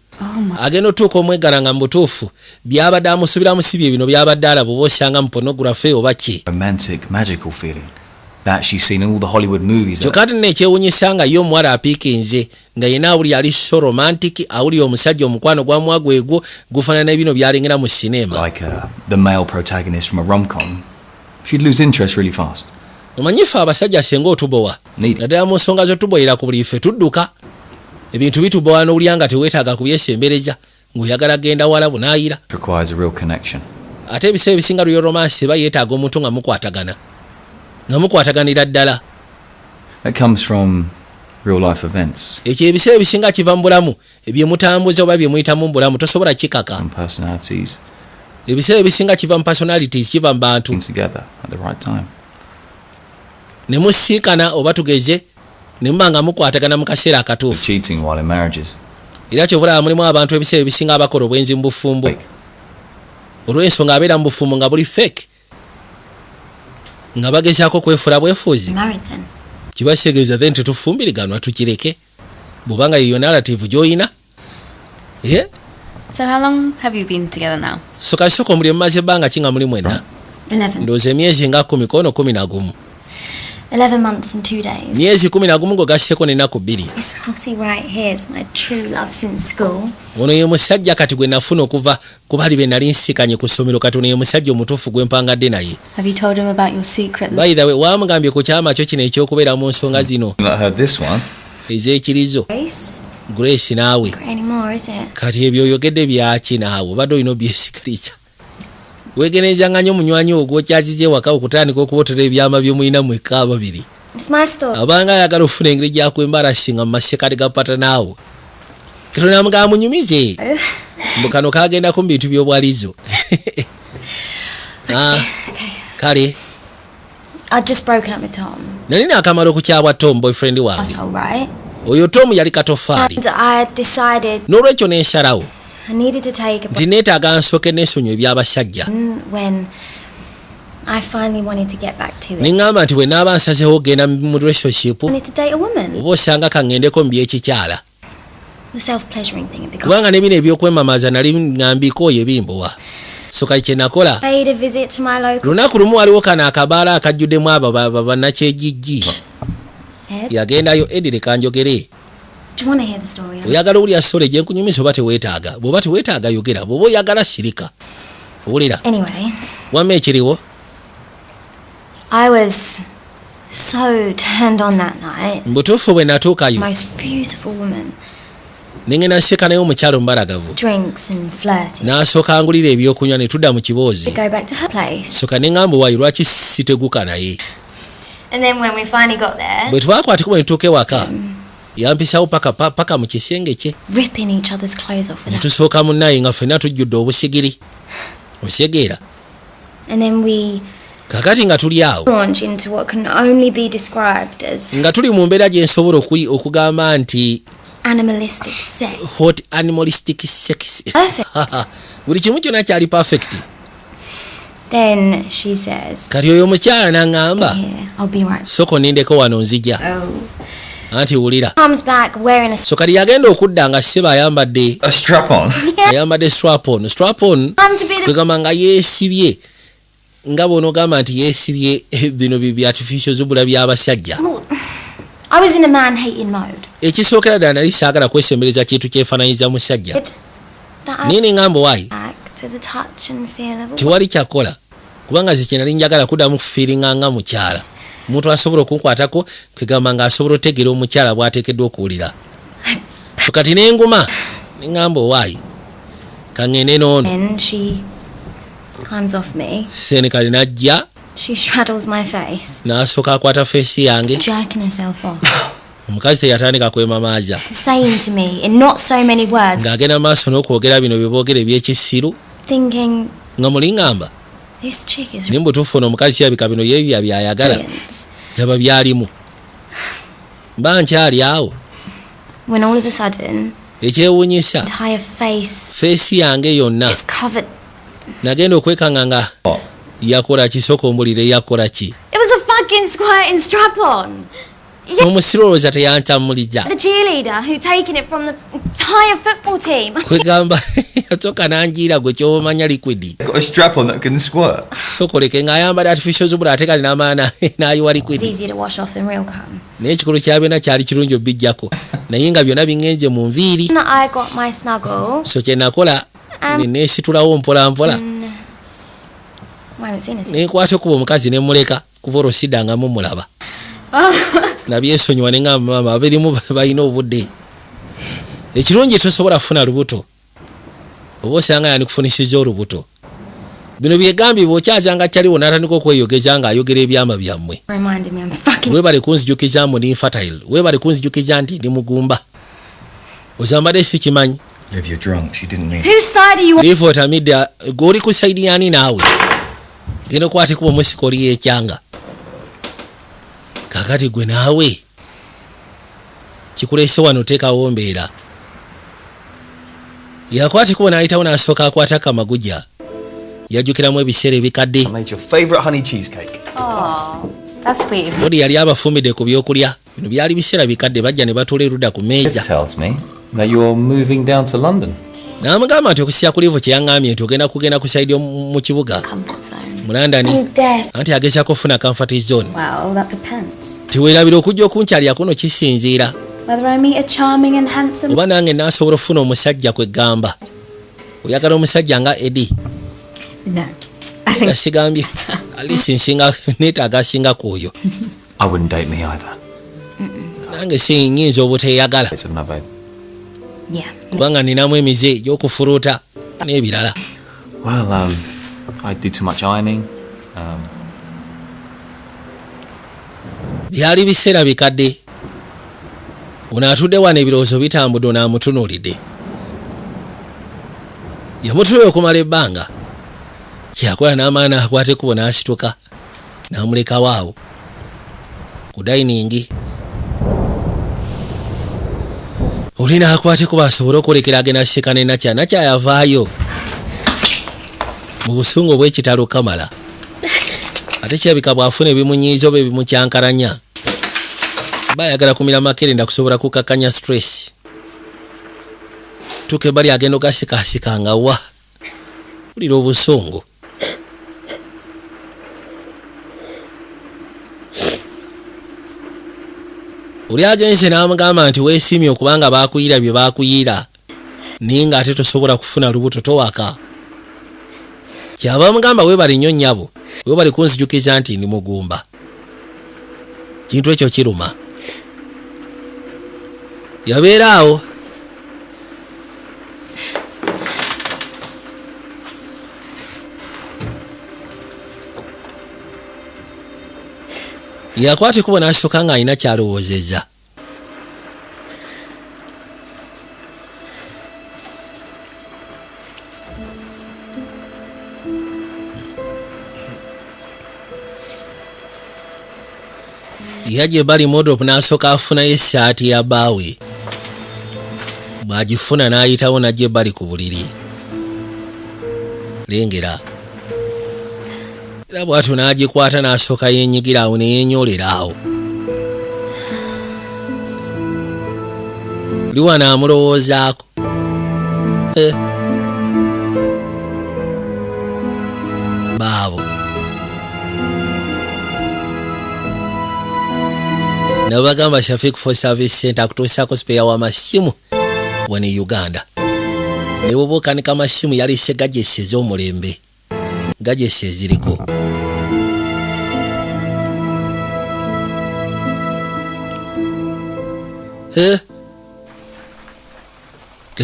agenda otuuka omweggala nga mu butuufu byabadde amusubiramu si bye bino byabadde alaba oba osanga mu pornography oba ki. romantic, magical feeling that she's seen in all the Hollywood movies. Kyokka ate neekyewuunyisa nga ye omuwala apiikinze nga yenna awuli ali so romantic awuli omusajja omukwano gwamuwa gwegwo gufaanana n'ebino byalengera mu sinema. Like the male protagonist from a rom-com. She'd lose interest really fast. Omanyifu abasajja singa otubowa Need. naddala mu nsonga zotuboyera ku buli ffe tudduka ebintu bitubowa n'owulya nga teweetaaga kubyesembereza ng'oyagala genda wala bunaayira. It requires a real connection. Ate ebiseera ebisinga lyo romansi eba yeetaaga omuntu nga mukwatagana nga mukwataganira ddala. That comes from real life events Ekyo ebiseera ebisinga kiva mu bulamu bye mutambuza oba bye muyitamu mu bulamu tosobola kikaka. and personalities Ebiseera ebisinga kiva mu personalities kiva mu bantu being together at the right time. ne musiikana oba tugeze ne muba nga mukwatagana mu kaseera Of akatuufu. cheating while in marriages. Era kyobulaba mulimu abantu ebiseera ebisinga abakola obwenzi mu bufumbo Fake. olw'ensonga abeera mu bufumbo nga buli fake nga bagezaako kwefuula bwefuuzi. Married then. Kibasegeeza then tetufumbiriganwa tukireke bw'obanga yeyo narrative gy'oyina. So how long have you been together now? So kasoko muli mumaze ebbanga ki nga muli mwenna? 11. Ndowooza emyezi nga 10 kono 11. 11 months and 2 days. Myezi 11 ng'ogasseko n'ennaku 2. This hottie right here is my true love since school. Ono ye musajja kati gwe nafuna okuva ku bali be nali nsikanye ku ssomero kati ono ye musajja omutuufu gwe mpangadde naye. Have you told him about your secret? By the way wamugambye ku kyama kyo kino eky'okubeera mu nsonga zino I've not heard this one. ez'ekirizo. Grace? Grace naawe Great anymore, is it? kati ebyo oyogedde byaki naawe obadde olina obyesikiriza weegenezanga nnyo munywanyi ogwo kyazize waka okutandika okubootera ebyama by'omulina mwekka ababiri It's my story. abanga ayagala okufuna engeri gyakwembarasinga mu masekati ga pata naawe katonda amugamba munyumize mbu kano kagendako mu bintu by'obwalizo. Kale I'd just broken up with Tom. nalina akamala okukyabwa Tom boyfriend wange That's all right. oyo Tom yali katofaali And I decided n'olwekyo nensalawo I needed to take a nti neetaaga nsooke neesonyiwa ebyabasajja break when I finally wanted to get back to it. neŋŋamba nti bwe naaba nsazeho okgenda mu relationship I wanted to date a woman. oba osanga kaŋŋendeko mu by'ekikyala The self-pleasuring thing had become. kubanga ne bino ebyokwemamaza nali ŋŋambiko oyo ebimbowa so kali kye nakola Paid a visit to my local lunaku lumu waliwo kano akabaala akajjuddemu abo bannakyegiggi head. yagendayo Edi leka njogere Do you want to hear the story? oyagala owulira sole gye nkunyumisa oba teweetaaga bw'oba teweetaaga yogera bw'oba oyagala sirika owulira Anyway, wamma ekiriwo I was so turned on that night. mbutuufu bwe natuukayo Most beautiful woman. nengenda nseka naye omukyalo mubalagavu Drinks and flirting. n'asooka angulira ebyokunywa ne tudda mu kiboozi To go back to her place. soka neŋŋamba waayi lwaki siteguka naye And then when we finally got there, bwe twakwatiko bwe nituuka ewaka yampisawo paka mu kisenge kye ripping each other's clothes off ne with her. tusooka munnaye nga ffenna tujjudde obusigiri osegeera And then we kakati nga tuli awo launch into what can only be described as nga tuli mu mbeera gye nsobola okugamba nti animalistic sex. hot animalistic sex Perfect. buli kimu kyonna kyali perfect Then she says, kati oyo omukyala n'aŋŋamba "Here, I'll be right." soko nindeko wano nzija Oh. anti wulira Comes back wearing a so kati yagenda okudda nga sseba ayambadde A strap on. ayambadde strap on I'm to be the kwegamba nga yeesibye nga bw'onoogamba nti yeesibye bino bya artificial zubula by'abasajja I was in a man-hating mode. ekisookera ddala nali saagala kwesembereza kintu kyefaananyiza musajja That I naye neŋŋamba waayi back to the touch and feel of a tewali kyakola kubanga ze kye nali njagala kuddamu kufiiringa nga mukyala omuntu asobola okunkwatako kwegamba ng'asobola otegeera omukyala bw'ateekeddwa okuwulira so kati n'enguma Ngamba why? Kangene nono. And she climbs off me. Senikali najja She straddles my face, n'asooka akwata feesi yange. jerking herself off, Omukazi teyatandika kwemamaaza. saying to me in not so many words, Ng'agenda maaso n'okwogera bino bye boogera eby'ekisiru thinking, nga muli ngamba this chick is naye mbutuufu ono omukazi kirabika bino ye byayagala brilliant. laba byalimu. Mba nkyali awo When all of a sudden, ekyewuunyisa entire face feesi yange yonna is covered. nagenda okwekanga nga yakola kisooka ombulire yakola ki. It was a fucking squirting strap-on. Omusiro olowooza teyantamulija The cheerleader who'd taken it from the entire football team. kwegamba yasooka nanjiira gwe kyomanya liquidi Got a strap on that can squirt. sokoleke ng'ayambadde artificial zubula ate kali n'amaana n'ayiwa It's liquidi. easier to wash off than real cum. Naye ekikulu kya byonna kyali kirungi obijjako naye nga byonna biŋŋenze mu nviiri. When I got my snuggle, So kye nakola neesitulawo mpola mpola I haven't seen it. neekwata okuba omukazi ne muleka kuva olwo siddangamu mulaba. Nabyesonyiwa ne ngamba maama abirimu balina obudde. Ekirungi tosobola kufuna lubuto oba osanga yanikufunisizza olubuto. Bino byegambibwa okyazanga kyaliwo n'atandika okweyogeza ng'ayogera ebyama byammwe. Reminded me I'm fucking. Weebale kunzijukiza mbu ndi infertile. Weebale kunzijukiza nti ndi mugumba. Ozambadde sikimanyi. Liv, you're drunk. She didn't mean. Whose side are you on? Lifu otamidde g'oli ku sayidi yani naawe. Genda okwate kuba omusika oli yeekyanga. Kakati gwe naawe kikuleese wano teekawo mbeera. Yakwate kuba n'ayitawo n'asooka akwata kamaguja. Yajjukiramu ebiseera ebikadde. I made your favourite honey cheesecake. Oh, that's sweet. Bodi yali abafumbidde ku byokulya. Bino byali biseera bikadde bajja ne batuula erudda ku It meeza. tells me that you're moving down to London. N'amugamba nti okusiya ku Livu kye yaŋŋambye nti ogenda kugenda ku sayidi mu kibuga Comfort zone. mu London I'm deaf. anti agezaako okufuna comfort zone. Well, that depends. Tiweerabira okujja okunkyalira kuno kisinziira. Whether I meet a charming and handsome. Oba nange naasobola okufuna omusajja kweggamba. Oyagala omusajja nga Eddie. No. I think. Yasigambye alisi nsinga neetaaga asinga ku oyo. I wouldn't date me either. Nange sinyinza obuteeyagala It's my babe. Yeah. kubanga ninamu emize egy'okufuluuta n'ebirala. Well, I do too much ironing. Byali biseera bikadde. Ono atudde wano ebirowoozo bitambudde n'amutunuulidde. Yamutunuulira okumala ebbanga. Kyakola n'amaana akwata ekkubo n'asituka. N'amulekawo awo ku dayiningi. Oli n'akwata ekkubo asobole okwolekera agenda aseka ne Nakya. Nakya yavaayo mu busungu obw'ekitalo Kamala. Ate kirabika bw'afuna ebimunyiiza oba ebimukyankalanya. Bayagala kumira makerenda kusobola kukakkanya stress. Tuke bali agenda ogasikasikanga wa. Ulira obusongo. Oli agenze n'amugamba nti weesiimye okubanga baakuyira bye baakuyira. Naye ng'ate tosobola kufuna lubuto towaka. Kyava amugamba weebale nnyo nnyabo. Weebale kunzijukiza nti ndi mugumba. Kintu ekyo kiruma. Yabeera awo. Yakwata ekkubo n'asooka ng'alina kyalowoozezza. Yajja bali modopu n'asooka afunayo essaati ya bbaawe. Bw'agifuna n'ayitawo n'ajja ebbali ku buliri. Lengera. Era bw'atyo n'agikwata n'asooka yeenyigira awo ne yeenyoolera awo. Liwa n'amulowoozaako. Baabo. Nabo bagamba Shafik for Service Center akutuusaako sipeya w'amasimu wano e Uganda. Ne bw'oba okanika amasimu yalise gajesi ez'omulembe. Gajesi eziriko.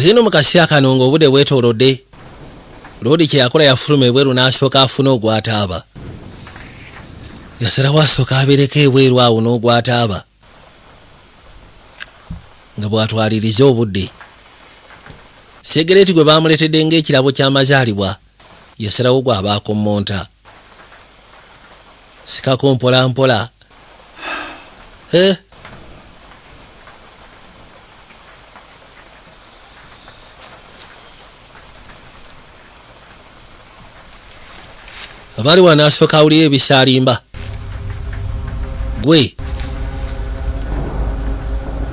Kagino mu kaseera kano ng'obudde bwetoolodde Lodi kye yakola yafuluma ebweru n'asooka afuna ogwataaba. Yasalawo asooka abeereko ebweru awo n'ogwataaba nga bw'atwaliriza obudde. Segereti gwe baamuleetedde ng'ekirabo ky'amazaalibwa yasalawo gw'abaako monta. Sikako mpola mpola. Abali wanasooka awulira ebisaalimba. Gwe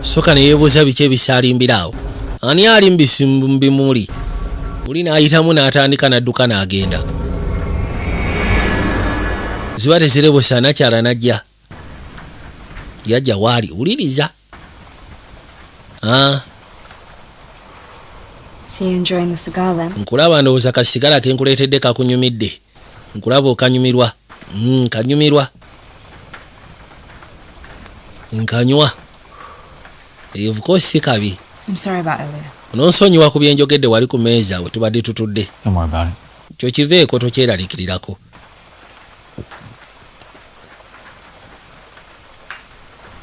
soka ne yeebuuza biki ebisaalimbira awo. Ani ali mu bimuli? Uli n'ayitamu n'atandika n'adduka n'agenda. Ziba tezirebusa Nakyala n'ajja. Yajja waali wuliriza. So you enjoying the cigar then? Nkulaba ndowooza kasigala ke nkuleetedde kakunyumidde. Nkulaba okanyumirwa. Kanyumirwa. Nkanywa. Of course si kabi. I'm sorry about earlier. Nonsonyiwa ku byenjogedde wali ku meeza we tubadde tutudde. Don't worry about it. Kyo kiveeko tokyeraliikirirako.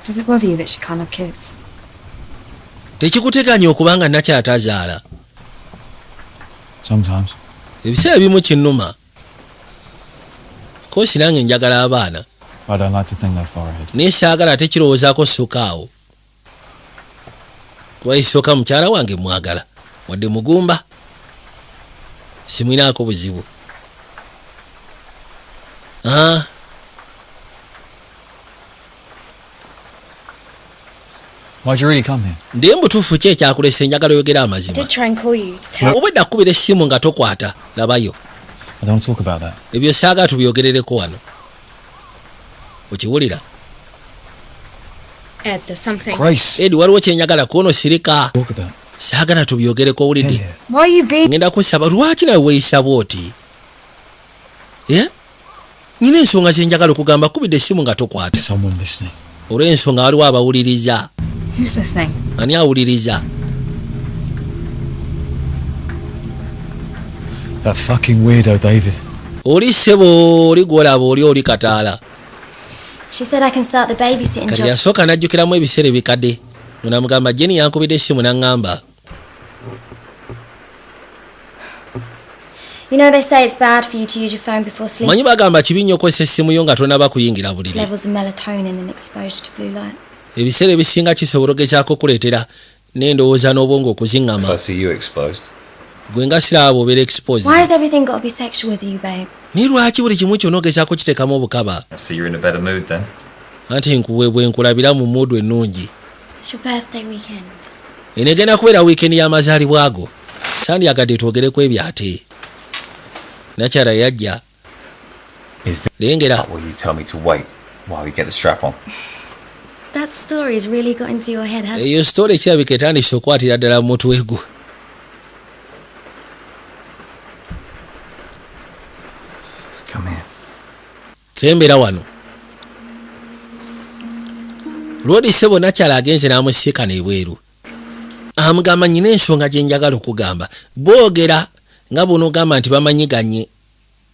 Does it bother you that she can't have kids? Tekikuteganya okubanga Nakyala tazaala. Sometimes. Ebiseera bimu kinnuma. Kosi nange njagala abaana. I don't like to think that far ahead. Naye saagala tekirowoozaako ssuka awo. Kuba isooka mukyala wange mwagala. Wadde mugumba. Simwinaako buzibu. Why'd you really come here? Ndiye mbutuufu ki ekyakulese njagala oyogera amazima. Did try and call you to tell. Obwedda akkubira essimu nga tokwata. Labayo. I don't want to talk about that. Ebyo saagala tubyogerereko wano. Okiwulira? Ed, there's something. Grace. Edi waliwo kyenjagala kuono sirika. Talk about. Saagala tubyogereko owulidde. Why are you being... Ngenda kusaba lwaki nawe weeyisa bw'oti? Nyina ensonga ze njagala okugamba kubidde essimu nga tokwata. Someone listening. Olw'ensonga waliwo abawuliriza. Who's listening? Ani awuliriza? That fucking weirdo, David. Oli ssebo oli gw'olaba oli kataala. She said I can start the babysitting Kati job. yasooka n'ajjukiramu ebiseera ebikadde. Munamugamba Jenny yankubidde essimu n'aŋŋamba. You know they say it's bad for you to use your phone before sleep. Manyi bagamba kibi nnyo okozesa essimu yo nga tonaba kuyingira It's buliri. levels of melatonin and exposure to blue light. Ebiseera ebisinga kisobola ogezaako kuleetera n'endowooza n'obwongo okuziŋŋama. I see you exposed. Gwe nga siraba obeera exposed. Why has everything got to be sexual with you, babe? Ni lwaki buli kimu kyonna ogezaako kiteekamu obukaba? I see you're in a better mood then. Anti nkuwe bwe nkulabira mu muudu ennungi. It's your birthday weekend. Eno egenda kubeera wiikendi y'amazaalibwa go. Sandyagadde twogereko ebyo ate. Nakyala yajja. Is that Lengera. will you tell me to wait while we get the strap on? That story's really got into your head, hasn't it? Eyo story ekirabika etandise okwatira ddala mu mutwe gwo. Come here. Sembera wano. Lodi ssebo Nakyala agenze n'amusiika n'ebweru. Amugamba nyina ensonga gye njagala okugamba. Boogera nga buno ogamba nti bamanyiganye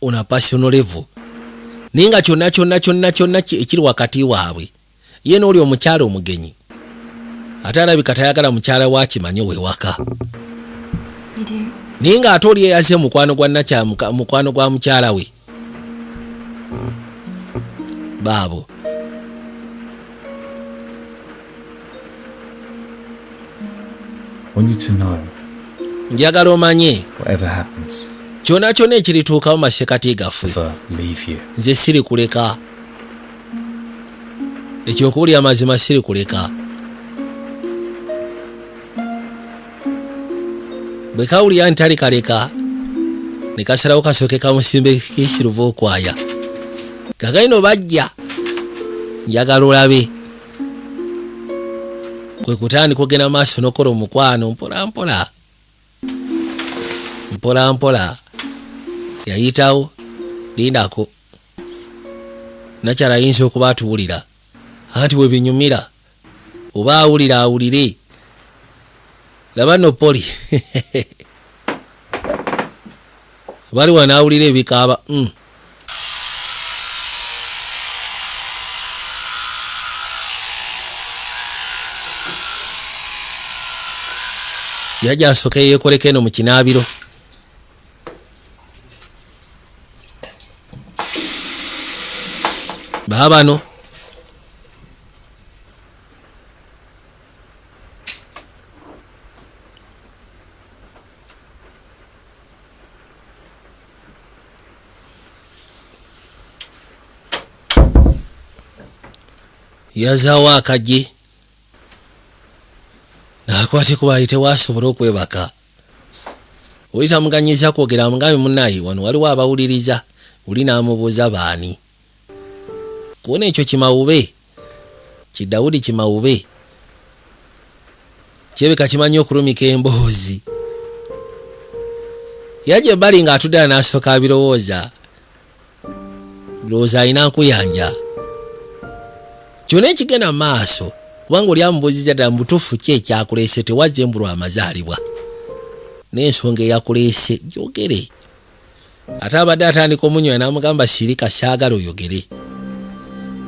ona personal level. Naye nga kyonna ekiri wakati waabwe. Ye n'oli omukyala omugenyi. Ate alabika tayagala mukyala wa kimanyi wewaka. You do? Naye ng'ate oli eyaze mukwano gwa Nakyala mukwano gwa mukyala we. Baabo. I want you to know, Njagala omanye whatever happens, kyonna ekirituukawo masekati gaffe. never leave you. Nze siri kuleka. Ekyokuwulira amazima siri kuleka. Bwe kawulira nti tali kaleka ne kasalawo kasooke kamusimbe kisiruva okwaya. Gagalino bajja. Njagala olabe. Kwe kutandika ogenda maaso n'okola omukwano mpola. Yayitawo. Lindako. Nakyala ayinza okuba atuwulira. Anti we binyumira. Oba awulira awulire. Laba no Poli. bali wanaawulira ebikaaba yajja asooka yeekoleko eno mu kinaabiro. Baabano yazaawo akajje n'akwate kuba ayite waasobola okwebaka. Oli tamuganyiza kwogera mugambe munnaye wano waliwo abawuliriza. Oli n'amubuuza baani. Kuona ekyo kimawube Kidawudi kimawube kyebeka kimanyi okulumika emboozi. Yajja ebbali ng'atudde n'asooka abirowooza. Birowooza alina nkuyanja. Kyonna ekigenda maaso kubanga oli amubuuzizza ddala mubutuufu ki ekyakuleese tewazze embulwa amazaalibwa n'ensonga eyakuleese gyogere. Ate abadde atandika omunyoya n'amugamba sirika saagala oyogere.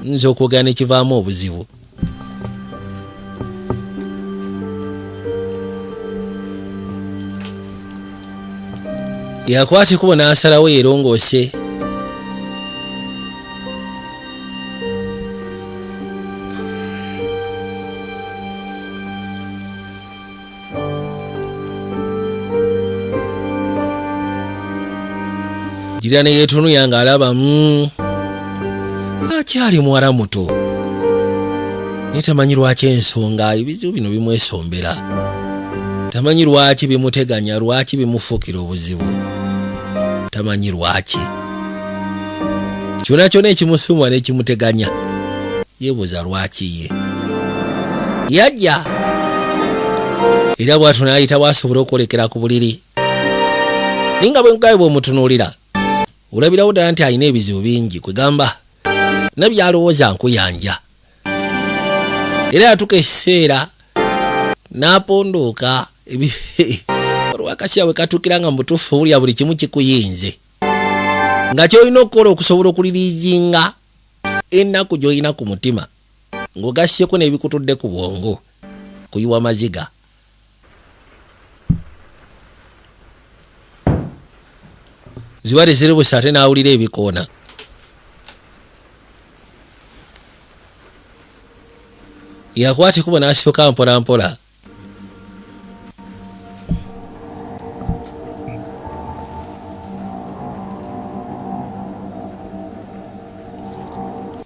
Nze okwogera ne kivaamu obuzibu. Yakwata ekkubo n'asalawo yeerongoose. Gira ne yeetunuya ng'alaba akyali muwala muto. Naye tamanyi lwaki ensonga ebizibu bino bimwesombera. Tamanyi lwaki bimuteganya, lwaki bimufuukira obuzibu. Tamanyi lwaki. Kyonna kyonna ekimusumwa n'ekimuteganya. Yeebuuza lwaki ye. Yajja. Era bw'atyo n'ayita bw'asobola okwolekera ku buliri. Ninga bwe nkaye bw'omutunuulira. Olabirawo ddala nti alina ebizibu bingi kwegamba nabyalowooza nkuyanja. Era yatuuka ekiseera n'apondooka olwakasya bwe katuukira nga mubutuufu owulira buli kimu kikuyinze nga ky'olina okukola okusobola okuliriizinga ennaku gy'olina ku mutima ng'ogasseko n'ebikutudde ku bwongo kuyiwa maziga. Zibale ziri busa ate n'awulira ebikoona. Yakwata ekkubo n'asooka mpola mpola.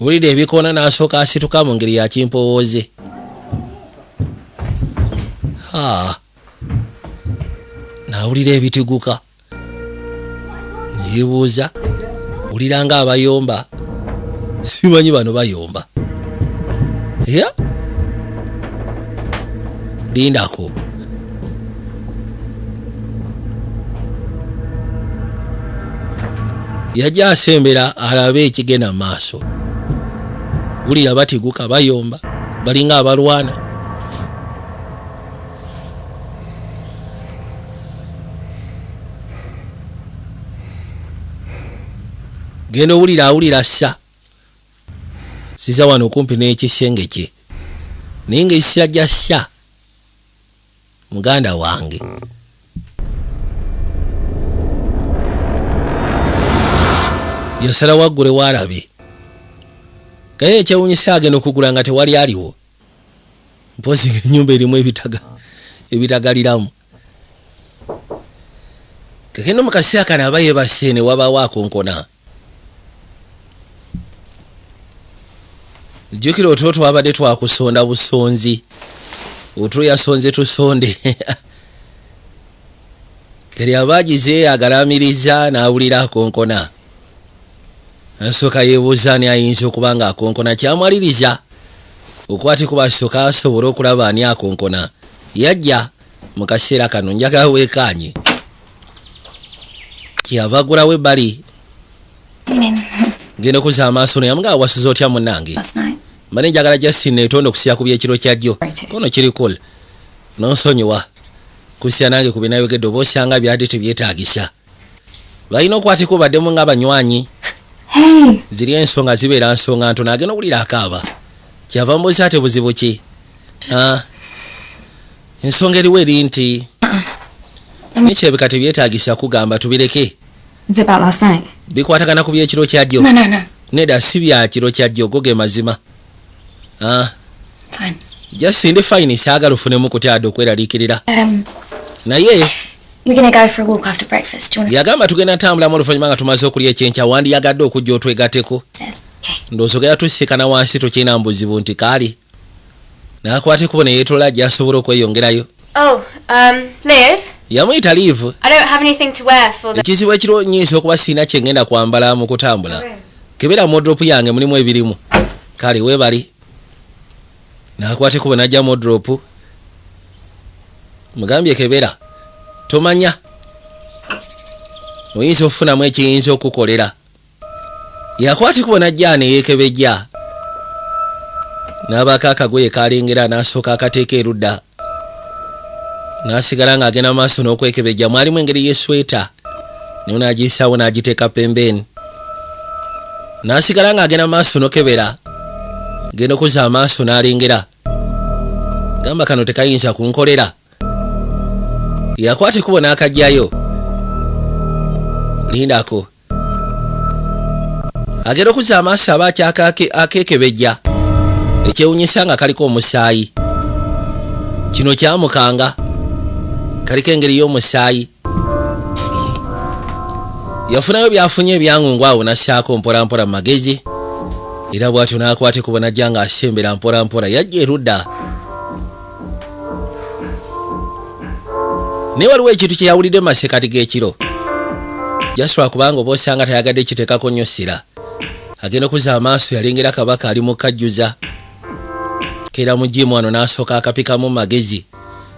Wulira ebikoona n'asooka asituka mu ngeri ya kimpowooze. N'awulira ebitiguka. Yeebuuza, wulira nga abayomba. Simanyi bano bayomba. Lindako. Yajja asembera alabe ekigenda maaso. Wulira batiguka bayomba. Balinga abalwana. Genda owulira awulira ssa. Siza wano kumpi n'ekisenge kye. Naye ng'ekisira gya ssa. Muganda wange. Yasala waggule waalabe. Kale ekyewuunyisa agenda okugula nga tewali aliwo. Mpozi ng'ennyumba erimu ebitagaliramu. Kakeno mu kaseera kano aba yeebase ne wabaawo akonkona. Jjukira otwo twabadde twakusonda busonzi. Otwo yasonze tusonde. Kali abaagize agalaamiriza n'awulira akonkona. Asooka yeebuuza ani ayinza okuba nga akonkona kyamwaliriza. Okwati kuba asooka asobola okulaba ani akonkona. Yajja mu kaseera kano njagala weekaanye. Kyava aggulawo ebbali. Genda okuza amaaso naye nga wasuza otya munnange. Mane njagala Justin neetonda okusiya ku byekiro kya jjo. Kono kiri cool. N'onsonyiwa. kusya nange ku binayogedde oba osanga byadde tebyetaagisa balina okwateko baddemu ng'abanywanyi ziri ensonga zibeera nsonga ntono agenda okulira akaaba kyava mbuuza ate buzibu ki ensonga eriwo eri nti nekyebika tebyetaagisa kugamba tubireke It's about last night. bikwatagana ku byekiro kyajjo No. nedda si bya kiro kyajjo go ge mazima Fine. just ndi fine saagala ofunemu kutyadde okweraliikirira naye We're gonna go for a walk after breakfast. Do you want yagamba tugenda ntambulamu oluvannyuma nga tumaze okulya ekyenkya wandiyagadde okujja otwegatteko to say? Okay. ndowooza gera tusiikana wansi tokirina mbuzibu nti kaali n'akwate kubo ne yeetola gy'asobola okweyongerayo Oh, Liv, yamuyita liivu I don't have anything to wear for the ekizibu ekiro nnyinza okuba sirina kye ngenda kwambala mu kutambula kebera modropu yange mulimu ebirimu kale weebali n'akwate kubo n'ajja modropu mugambye kebera tomanya oyinza okufunamu ekiyinza okukolera yakwate kubo n'ajja neyeekebejja n'abaako akagoye kalengera n'asooka akateeka erudda n'asigala ng'agenda maaso n'okwekebejja mwalimu engeri y'esweta niyo n'agiyisaawo n'agiteeka pembeni n'asigala ng'agenda maaso n'okebera genda okuza amaaso n'alengera gamba kano tekayinza kunkolera yakwate kubo n'akajjayo lindako agenda okuza amaaso aba akeekebejja ekyewunyisa nga kaliko omusaayi kino kyamukanga kaliko engeri y'omusaayi yafunayo byafunye ebyangungu awo nassaako mpolampola mu magezi era bw'atyo n'akwate kubo n'ajja ng'asembera mpolampola yajja erudda naye waliwo ekintu kye yawulidde mu masekati g'ekiro jaswa kubanga oba osanga tayagadde kiteekako nnyo ssira agenda okuza amaaso yalengera kabaka ali mu kajjuza keera mu jimu wano n'asooka akapikamu magezi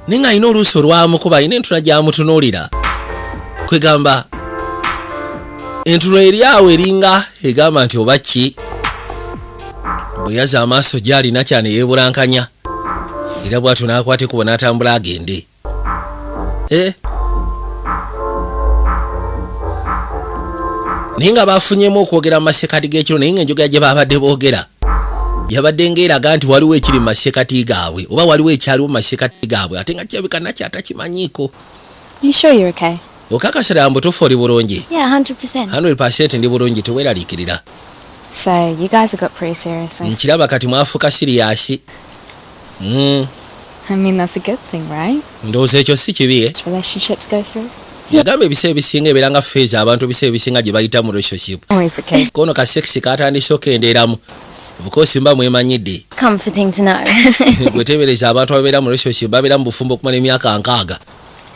naye ng'alina oluusi olwamukuba alina entula gy'amutunuulira kwegamba entula eri awo eringa egamba nti oba ki bwe yaza amaaso gy'alina kyane yeebulankanya era bw'atyo n'akwate kubo n'atambula agende naye nga bafunyemu okwogera mu masekati g'ekiro naye ng'enjogera gye babadde boogera yabadde ng'eraga nti waliwo ekiri mu masekati gaabwe oba waliwo ekyaliwo mu masekati gaabwe ate nga kirabika nakyo atakimanyiiko. You sure you're okay? okakasira mbutuufu oli bulungi? Yeah, 100%. 100% ndi bulungi teweeraliikirira. So, you guys have got pretty serious. nkiraba kati mwafuuka siriyasi. I mean, that's a good thing, right? ndowooza ekyo si kibi. Relationships go through. yagamba ebiseera ebisinga ebeera nga feeza abantu ebiseera ebisinga gye bayita mu relationship. Always the case. kono ka sexy katandise okendeeramu bukosi mba mwemanyidde. Comforting to know. gwe teebereza abantu ababeera mu relationship babeera mu bufumbo okumala emyaka 6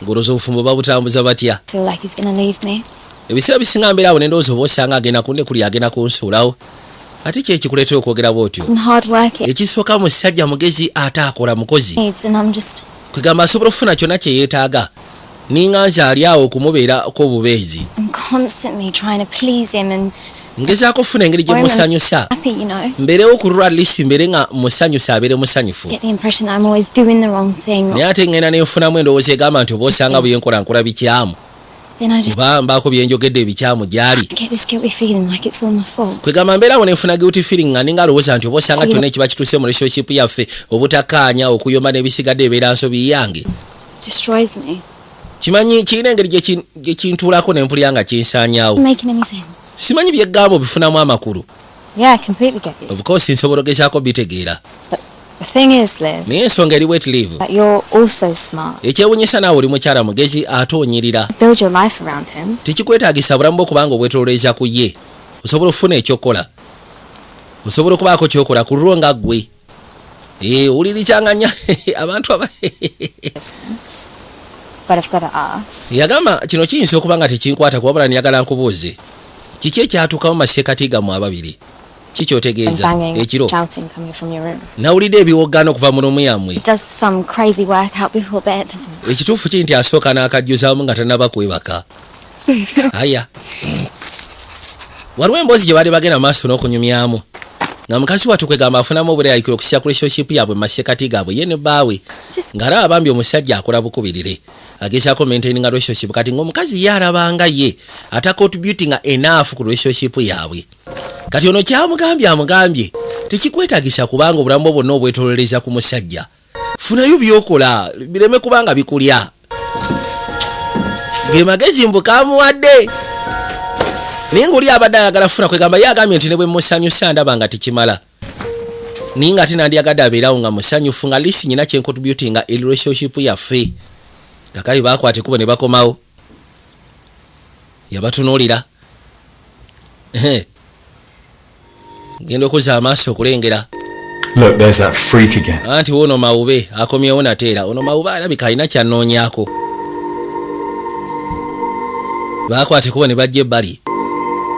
ngoloza obufumbo babutambuza batya. Feel like he's gonna leave me. ebiseera bisinga mbeera awo nendowooza oba osanga agenda kunde kuli agenda kunsuulawo ate ki ekikuleetera okwogera bw'otyo? And hard working. ekisooka musajja mugezi ate akola mukozi Needs and I'm just kwegamba asobola okufuna kyonna kye yeetaaga ninga nze ali awo okumubeerako obubeezi. I'm constantly trying to please him and ngezaako okufuna engeri gye musanyusa happy, you know. mbeerewo okulwa atleast mbeere nga musanyusa abeere musanyufu. Get the impression that I'm always doing the wrong thing. naye ate ngenda neefunamu endowooza egamba nti oba osanga bwe nkola bikyamu Then I just oba mbaako byenjogedde ebikyamu gy'ali. get this guilty feeling like it's all my fault. kwegamba mbeerawo nenfuna guilty feeling nga ninga alowooza nti oba osanga kyonna ekiba kituuse mu relationship yaffe obutakkaanya okuyomba n'ebisigadde ebeera nsobi yange. Destroys me. kimanyi kirina engeri gye kintuulako ne mpulira nga kinsaanyaawo. Making any sense. simanyi byeggambo bifunamu amakulu. Yeah, I completely get you. of course nsobola ogezaako bitegeera But the thing is, Liv, naye ensonga eri wet leave that you're also smart. ekyewunyisa naawe oli mukyala mugezi ate onyirira. Build your life around him. tekikwetaagisa bulamu bw'okubanga obwetolooleza ku ye osobola okufuna ekyokola osobola okubaako kyokola ku lulwo nga ggwe. owulirikyanganya abantu aba Distance. But I've got to ask. yagamba kino kiyinza okuba nga tekinkwata kuwabula niyagala nkubuuze kiki ekyatuukamu maseekati gammwe ababiri kikyotegeeza Banging, ekiro shouting coming from your room. nawulidde ebiwoggano okuva mu lumu yammwe. He does some crazy workout before bed. ekituufu kiri nti asooka n'akajjuzaamu nga tanaba kwebaka. aya waliwo emboozi gye baali bagenda maaso n'okunyumyamu nga mukazi wattu kwegamba afunamu obwerayikiro okussya ku relationship yaabwe masekati gaabwe ye ne bbaawe ng'alaba bambi omusajja akola bukubirire agezaako maintaininga relationship kati ng'omukazi ye alabanga ye atacontributinga enough ku relationship yaabwe kati ono amugambye tekikwetagisa kubanga obulamu bwonna obwetololeza ku musajja funayo byokola bireme kubanga bikulya ge magezi mbukamuwadde naye ng'oli abadde ayagala funa kwegamba ye agambye nti ne bwe musanyusa ndaba nga tekimala naye nga ate nandiyagadde abeerawo nga musanyufu nga lisi nyina kyencontributinga relationship yaffe kakali bakwate kubo ne bakomawo yabatunuulira genda okuza amaaso okulengera. Look, there's that freak again. Anti wono mawube akomyewo nateera ono mawube alabika alina kyanoonyaako bakwate kubo ne bajja ebbali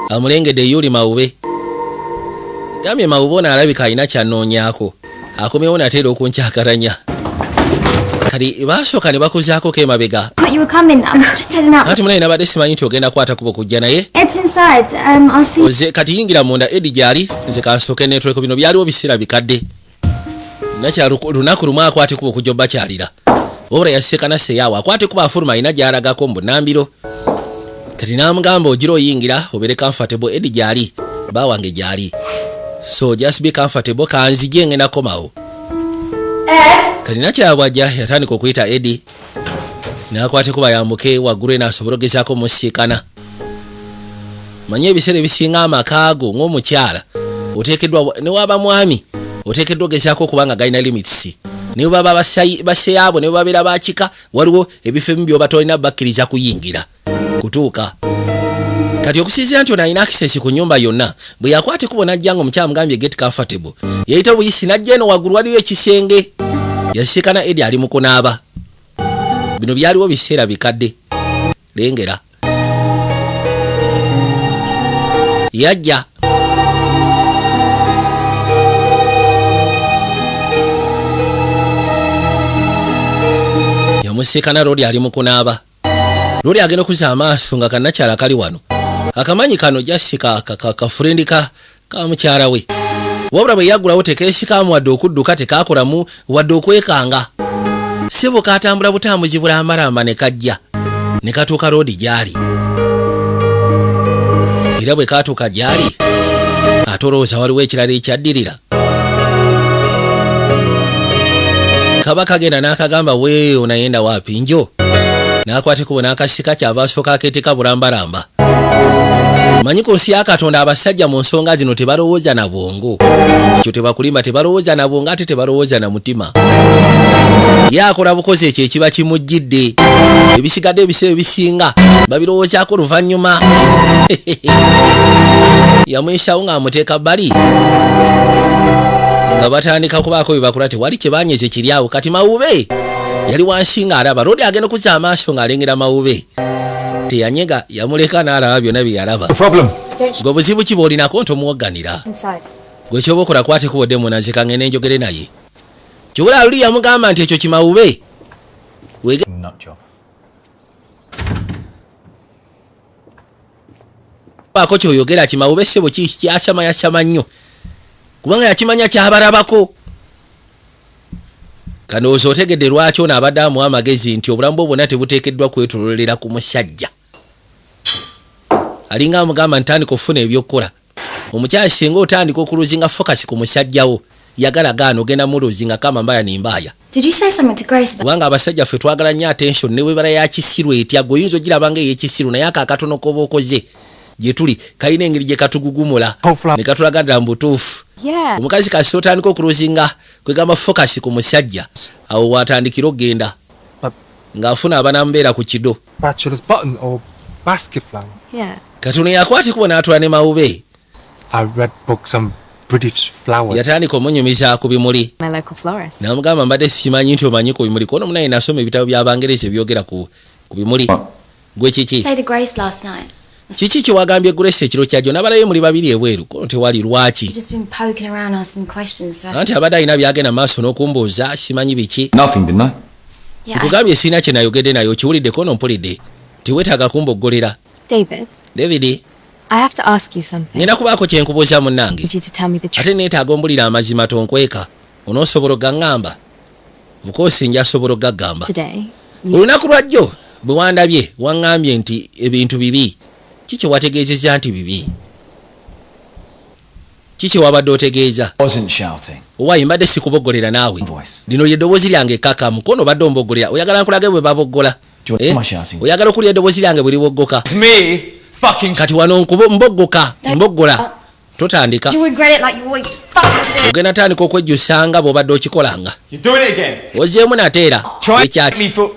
amulengedde yuli mawube gambye mawube ono alabika alina kyanoonyaako akomyewo nateera okunkyakaranya kati baasooka ne bakozaako kemabega You were coming. I'm just heading out. anti munaye nabadde simanyi nti ogenda kwata kubo kujja naye It's inside. I'll see. oze kati yingira munda edi gyali nze kansooke network bino byaliwo biseera bikadde lunaku lumu akwate kubo okujja obbakyalira obula yasekana seyaawo akwate kuba afuluma alina gyalagako mu bunambiro kati namugamba ogira oyingira obere comfortable edi gyali bawange gyali so just be comfortable kanzije ngenda komawo kati nakyabwajja yatandika okuyita edi nakwate kuba yambuke waggulu nasobola ogezaako musiikana manye ebiseera ebisinga amakaago ng'omukyala oteekeddwa ne waba mwami oteekeddwa ogezaako okubanga galina limits ne baba baseyaabo ne babeera bakika waliwo ebifo ebimu byoba tolina bakkiriza kuyingira kutuuka kati okusinziira nti ono alina access ku nnyumba yonna bwe yakwate kubo najja nga omukyala mugambye get comfortable yayita obuyisi najja eno waggulu waliwo ekisenge yasekana edi ali mu kunaaba bino byaliwo biseera bikadde lengera yajja yamusekana lodi ali mu kunaaba lodi agenda okuza amaaso nga kannakyala kali wano akamanyi kano jasika kafurendi ka mukyala we wabula bwe yaggulawo tekeesikamu wadde okudduka tekakolamu wadde okwekanga sebo katambula butambuzi bulambalamba ne kajja ne katuuka lodi gyali era bwe katuuka gyali atolowooza waliwo ekirala ekyaddirira kaba kagenda n'akagamba weeyo nayenda waapi njo n'akwate kubo n'akasika kyava asooka akeeteka bulambalamba manyi ku nsi ya Katonda abasajja mu nsonga zino tebalowooza na bwongo ekyo tebakulimba tebalowooza na bwongo ate tebalowooza na mutima yakola bukozi ekyo ekiba kimujjidde ebisigadde ebiseera ebisinga babirowoozaako luvannyuma yamwesawo ng'amuteeka bbali nga batandika kubaako bye bakola tewali kye banyeze kiri awo kati mawube yali wansi ng'alaba lodi agenda okuza amaaso ng'alengera mawube teyanyega yamuleka n'alaba byonna bye yalaba gwe buzibu ki bw'olinako ntomuwogganira gwe kyoba okola kwate kubodde munazika ngende njogere naye kyobula luli yamugamba nti ekyo kimawube ako kyoyogera kimawube sebo kyasama nnyo kubanga yakimanya kyabalabako kanooza otegedde lwaki ono abadde amuwa amagezi nti obulamu bwo bwonna tebuteekeddwa kwetololera ku musajja alinga amugamba ntandika okufuna ebyokukola omukyala singa otandika okuluzinga focus ku musajjawo yagala gaana ogenda muluzinga kama mbaya ni mbaya. Did you say something to Grace about? Kubanga abasajja ffe twagala nnyo attention ne webala ya kisiru etya gwe oyinza ogirabanga ey'ekisiru naye akakatono koba okoze gye tuli kalina engeri gye katugugumula ne katulagadda mu butuufu. Omukazi kasi otandika okuluzinga kwegamba focus ku musajja awo watandikira ogenda ng'afuna abanambeera ku kido. Bachelor's button or basket flower? Yeah. Katono yakwati kubona atula ne mawube. I read books on British flowers. Yatandika omunyumiza ku bimuli. My local florist. Namugamba mbadde simanyi nti omanyi ku bimuli kono munaye nasoma ebitabo by'Abangereza byogera ku bimuli. Gwe kiki? Say the Grace last night. Kiki kye wagambye Grace ekiro kyajjo nabalayo muli babiri ebweru kono tewali lwaki. Just been poking around asking questions. So Anti abadde alina byagenda maaso n'okumbuuza simanyi biki. Nothing, didn't I? yeah. Nkugambye sina kye nayogedde nayo kiwulidde kono mpulidde. Tiwetaaga kumboggolera. David, David, I have to ask you something. ngenda kubaako kye nkubuuza munnange I need you to tell me the truth. ate neetaaga ombulira amazima tonkweka onoosobola ogaŋŋamba bukoosi njasobola ogaggamba Today, you olunaku lwajjo bwe wandabye waŋŋambye nti ebintu bibi kiki wategeezezza nti bibi kiki wabadde otegeeza Wasn't shouting. owaayi mbadde sikuboggolera naawe Voice. lino lyeddoboozi lyange ekkaka mukono obadde omboggolera oyagala nkulage bwe baboggola Do you want my shouting? oyagala okulya eddoboozi lyange bwe liboggoka It's me fucking. kati wano mboggoka mboggola totandika Do you regret it like you always fucking do? ogenda tandika okwejjusanga bw'obadde okikolanga You're doing it again. ozzeemu nateera Try and make ekyaki me feel.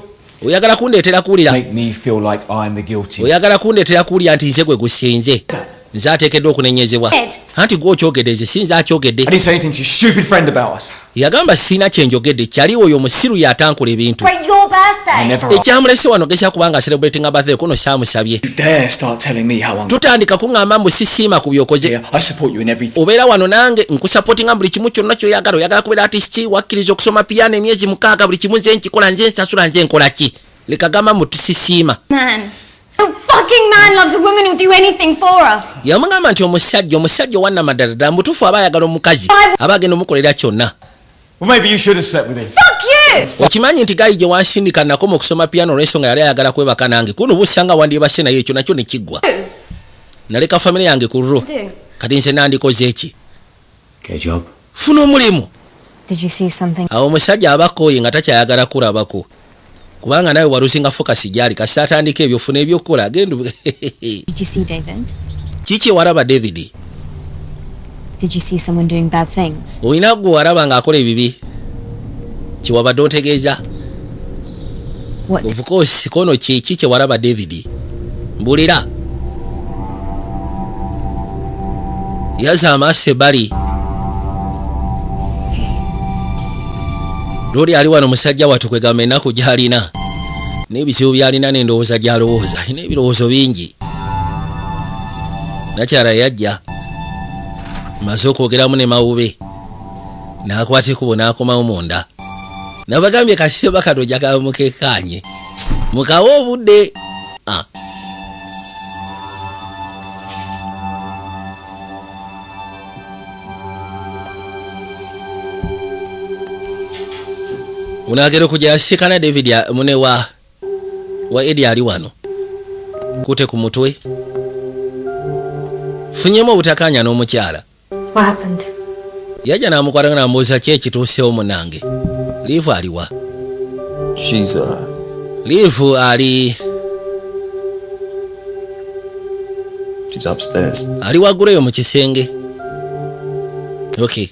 oyagala kundeetera kuwulira Make me feel like I'm the guilty. oyagala kundeetera kuwulira nti nze gwe gusinze nze ateekeddwa okunenyezebwa Ed. anti gwe okyogedde nze sinza akyogedde I didn't say anything to your stupid friend about us. yagamba sina kye njogedde kyali oyo omusiru y'atankula ebintu Break your I birthday. never asked ekyamulese wano gesa kubanga celebratinga birthday kono saamusabye you dare start telling me how I'm. tutandika kuŋŋamba mbu sisiima ku byokoze Yeah, I support you in everything. obeera wano nange nkusapootinga buli kimu kyonna kyoyagala oyagala kubeera artist wakkiriza okusoma piano emyezi 6 buli kimu nze nkikola nze nsasula nze nkola ki leka gamba mbu tusisiima Man. No fucking man loves a woman who'll do anything for her. yamugamba nti omusajja owannamaddala mutuufu aba ayagala omukazi aba agenda omukolera kyonna Well, maybe you should have slept with him. Fuck you! okimanyi nti gayi gye wansindika nakoma okusoma piano olw'ensonga yali ayagala kwebaka nange kuno busanga wandyebase naye ekyo nakyo ne kiggwa naleka famire yange ku lulwo Do. kati nze nandikoze eki Get a job. funa omulimu Did you see something? awo omusajja abakooye nga takyayagala kulabako kubanga nawe waluzinga fokasi gyali kasi atandika ebyofuna ebyokukola agenda Did you see David? kiki waraba david Did you see someone doing bad things? olina gwe waraba ng'akola ebibi kiwabadde otegeeza What? of course kono kiki kye waraba david mbulira yaza amaaso ebbali loli ali wano musajja wattu kwegamba ennaku gy'alina n'ebizibu by'alina n'endowooza gy'alowooza alina ebirowoozo bingi nakyala yajja maze okwogeramu ne mawube n'akwata ekkubo n'akomawo munda nabagambye kasise bakato jagala mukekanye mukawe obudde unagera okujja sikana david mune wa edi ali wano kute ku mutwe funyemu obutakanya n'omukyala What happened? yajja n'amukwata n'amubuuza ki ekituusewo munange liivu aliwa She's liivu ali she's upstairs. ali waggulu eyo mu kisenge ok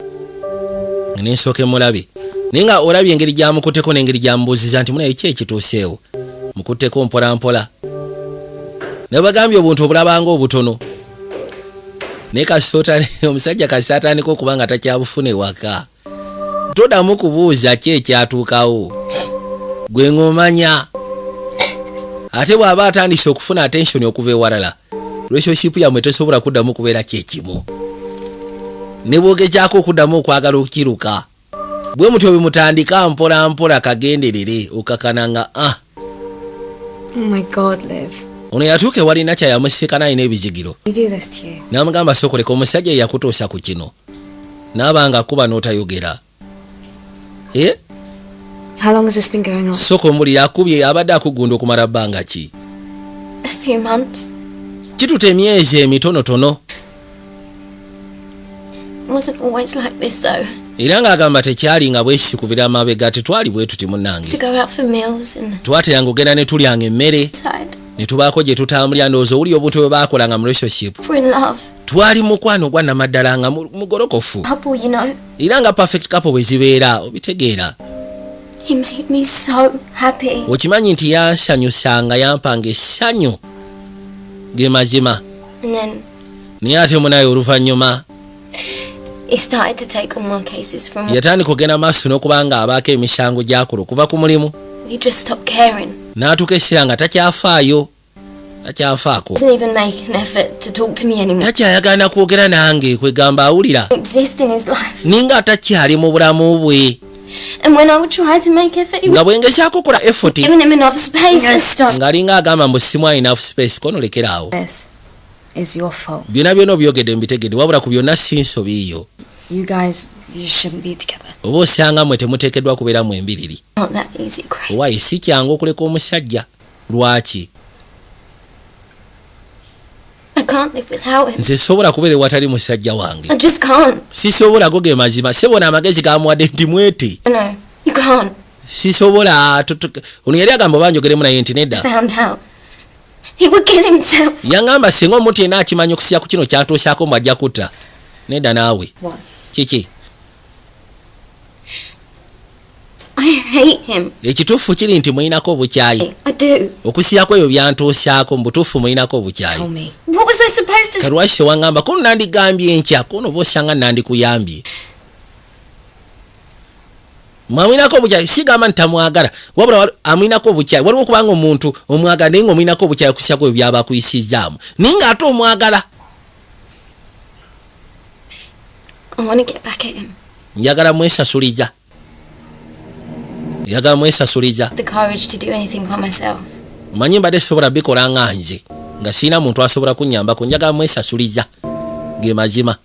nensooke mulabe naye nga olabye engeri gy'amukutteko n'engeri gy'amubuuziza nti munaye ki ekituuseewo mukutteko mpolampola naye bagambye obuntu obulabanga obutono naye omusajja kasi atandika okuba nga takyabufuna ewaka todamu kubuuza ki ekyatuukawo gwe ng'omanya ate bw'aba atandise okufuna attention okuva ewalala relationship yammwe tesobola kuddamu kubeera kyekimu ne bwogezaako okuddamu okwagala okukiruka bwe mutyo bwe mutandika mpola mpola kagenderere okakananga Oh my God, Liv. ono yatuuka ewalina kyayamusika naye n'ebizigiro We do this to you. n'amugamba sokoleka omusajja ye yakutuusa ku kino n'abanga akuba n'otayogera How long has this been going on? soko omulira akubye abadde akugunda okumala bbanga ki A few months. kituta emyezi emitonotono It wasn't always like this though. era ng'agamba tekyali nga bwekisikubira amabega tetwali bwe tuti To munnange go out for meals and twateranga ogenda ne tulyanga emmere inside. ne tubaako gye tutambulira ndowooza owuli obuntu bwe baakolanga mu relationship We're in love. twali mukwano gwa namaddala nga mugolokofu Couple, you know. era nga perfect couple bwe zibeera obitegeera He made me so happy. okimanyi nti yansanyusanga yampanga essanyu ge mazima And then naye ate munaye oluvannyuma he started to take on more cases from yatandika ogenda maaso n'okuba nga abaako emisango gy'akola okuva ku mulimu he just stopped caring. n'atuuka essira nga takyafaayo takyafaako Doesn't even make an effort to talk to me anymore. takyayagala na kwogera nange kwegamba awulira Exist in his life. ninga takyali mu bulamu bwe And when I would try to make effort, he nga was bwengezaako okola effort giving him enough space and stuff. ng'alinga agamba mbu simu alina enough space konolekera awo This. is your fault. byonna byonna obyogedde mbitegedde wabula ku byonna si nsobi yo. You guys, you shouldn't be together. Oba osanga mmwe temuteekeddwa kubeera mu embiriri. Not that easy, Craig. Why si kyangu okuleka omusajja? Lwaki? I can't live without him. Nze sobola kubeera ewatali musajja wange. I just can't. Sisobola go ge mazima. Sebona amagezi gamuwadde nti mwete. No, you can't. Sisobola ono yali agamba banjogeremu naye nti nedda. Found out. He would kill himself. Yangamba singa omuntu yenna akimanyi okusiya ku kino kyatuusaako mbw'ajja kutta. Nedda naawe. What? Kiki? I hate him. Ekituufu kiri nti muyinako obukyayi. I do. Okusiyako ebyo byantuusaako mu butuufu muyinako obukyayi. Tell me. What was I supposed to say? Kalwaki tewangamba ko nandigambye nkya kono oba osanga nandikuyambye. Mwamwinako obukyayi sigamba nti tamwagala wabula amwinako obukyayi waliwo okubanga omuntu omwagala naye ng'omwinako obukyayi okusiyako ebyo byaba akuyisizaamu naye ng'ate omwagala. I want to get back at him. Njagala mwesasuliza. Njagala mwesasuliza. The courage to do anything for myself. Manyi mbadde sobola bikola nga nze nga sirina muntu asobola kunnyambako njagala mwesasuliza ge mazima.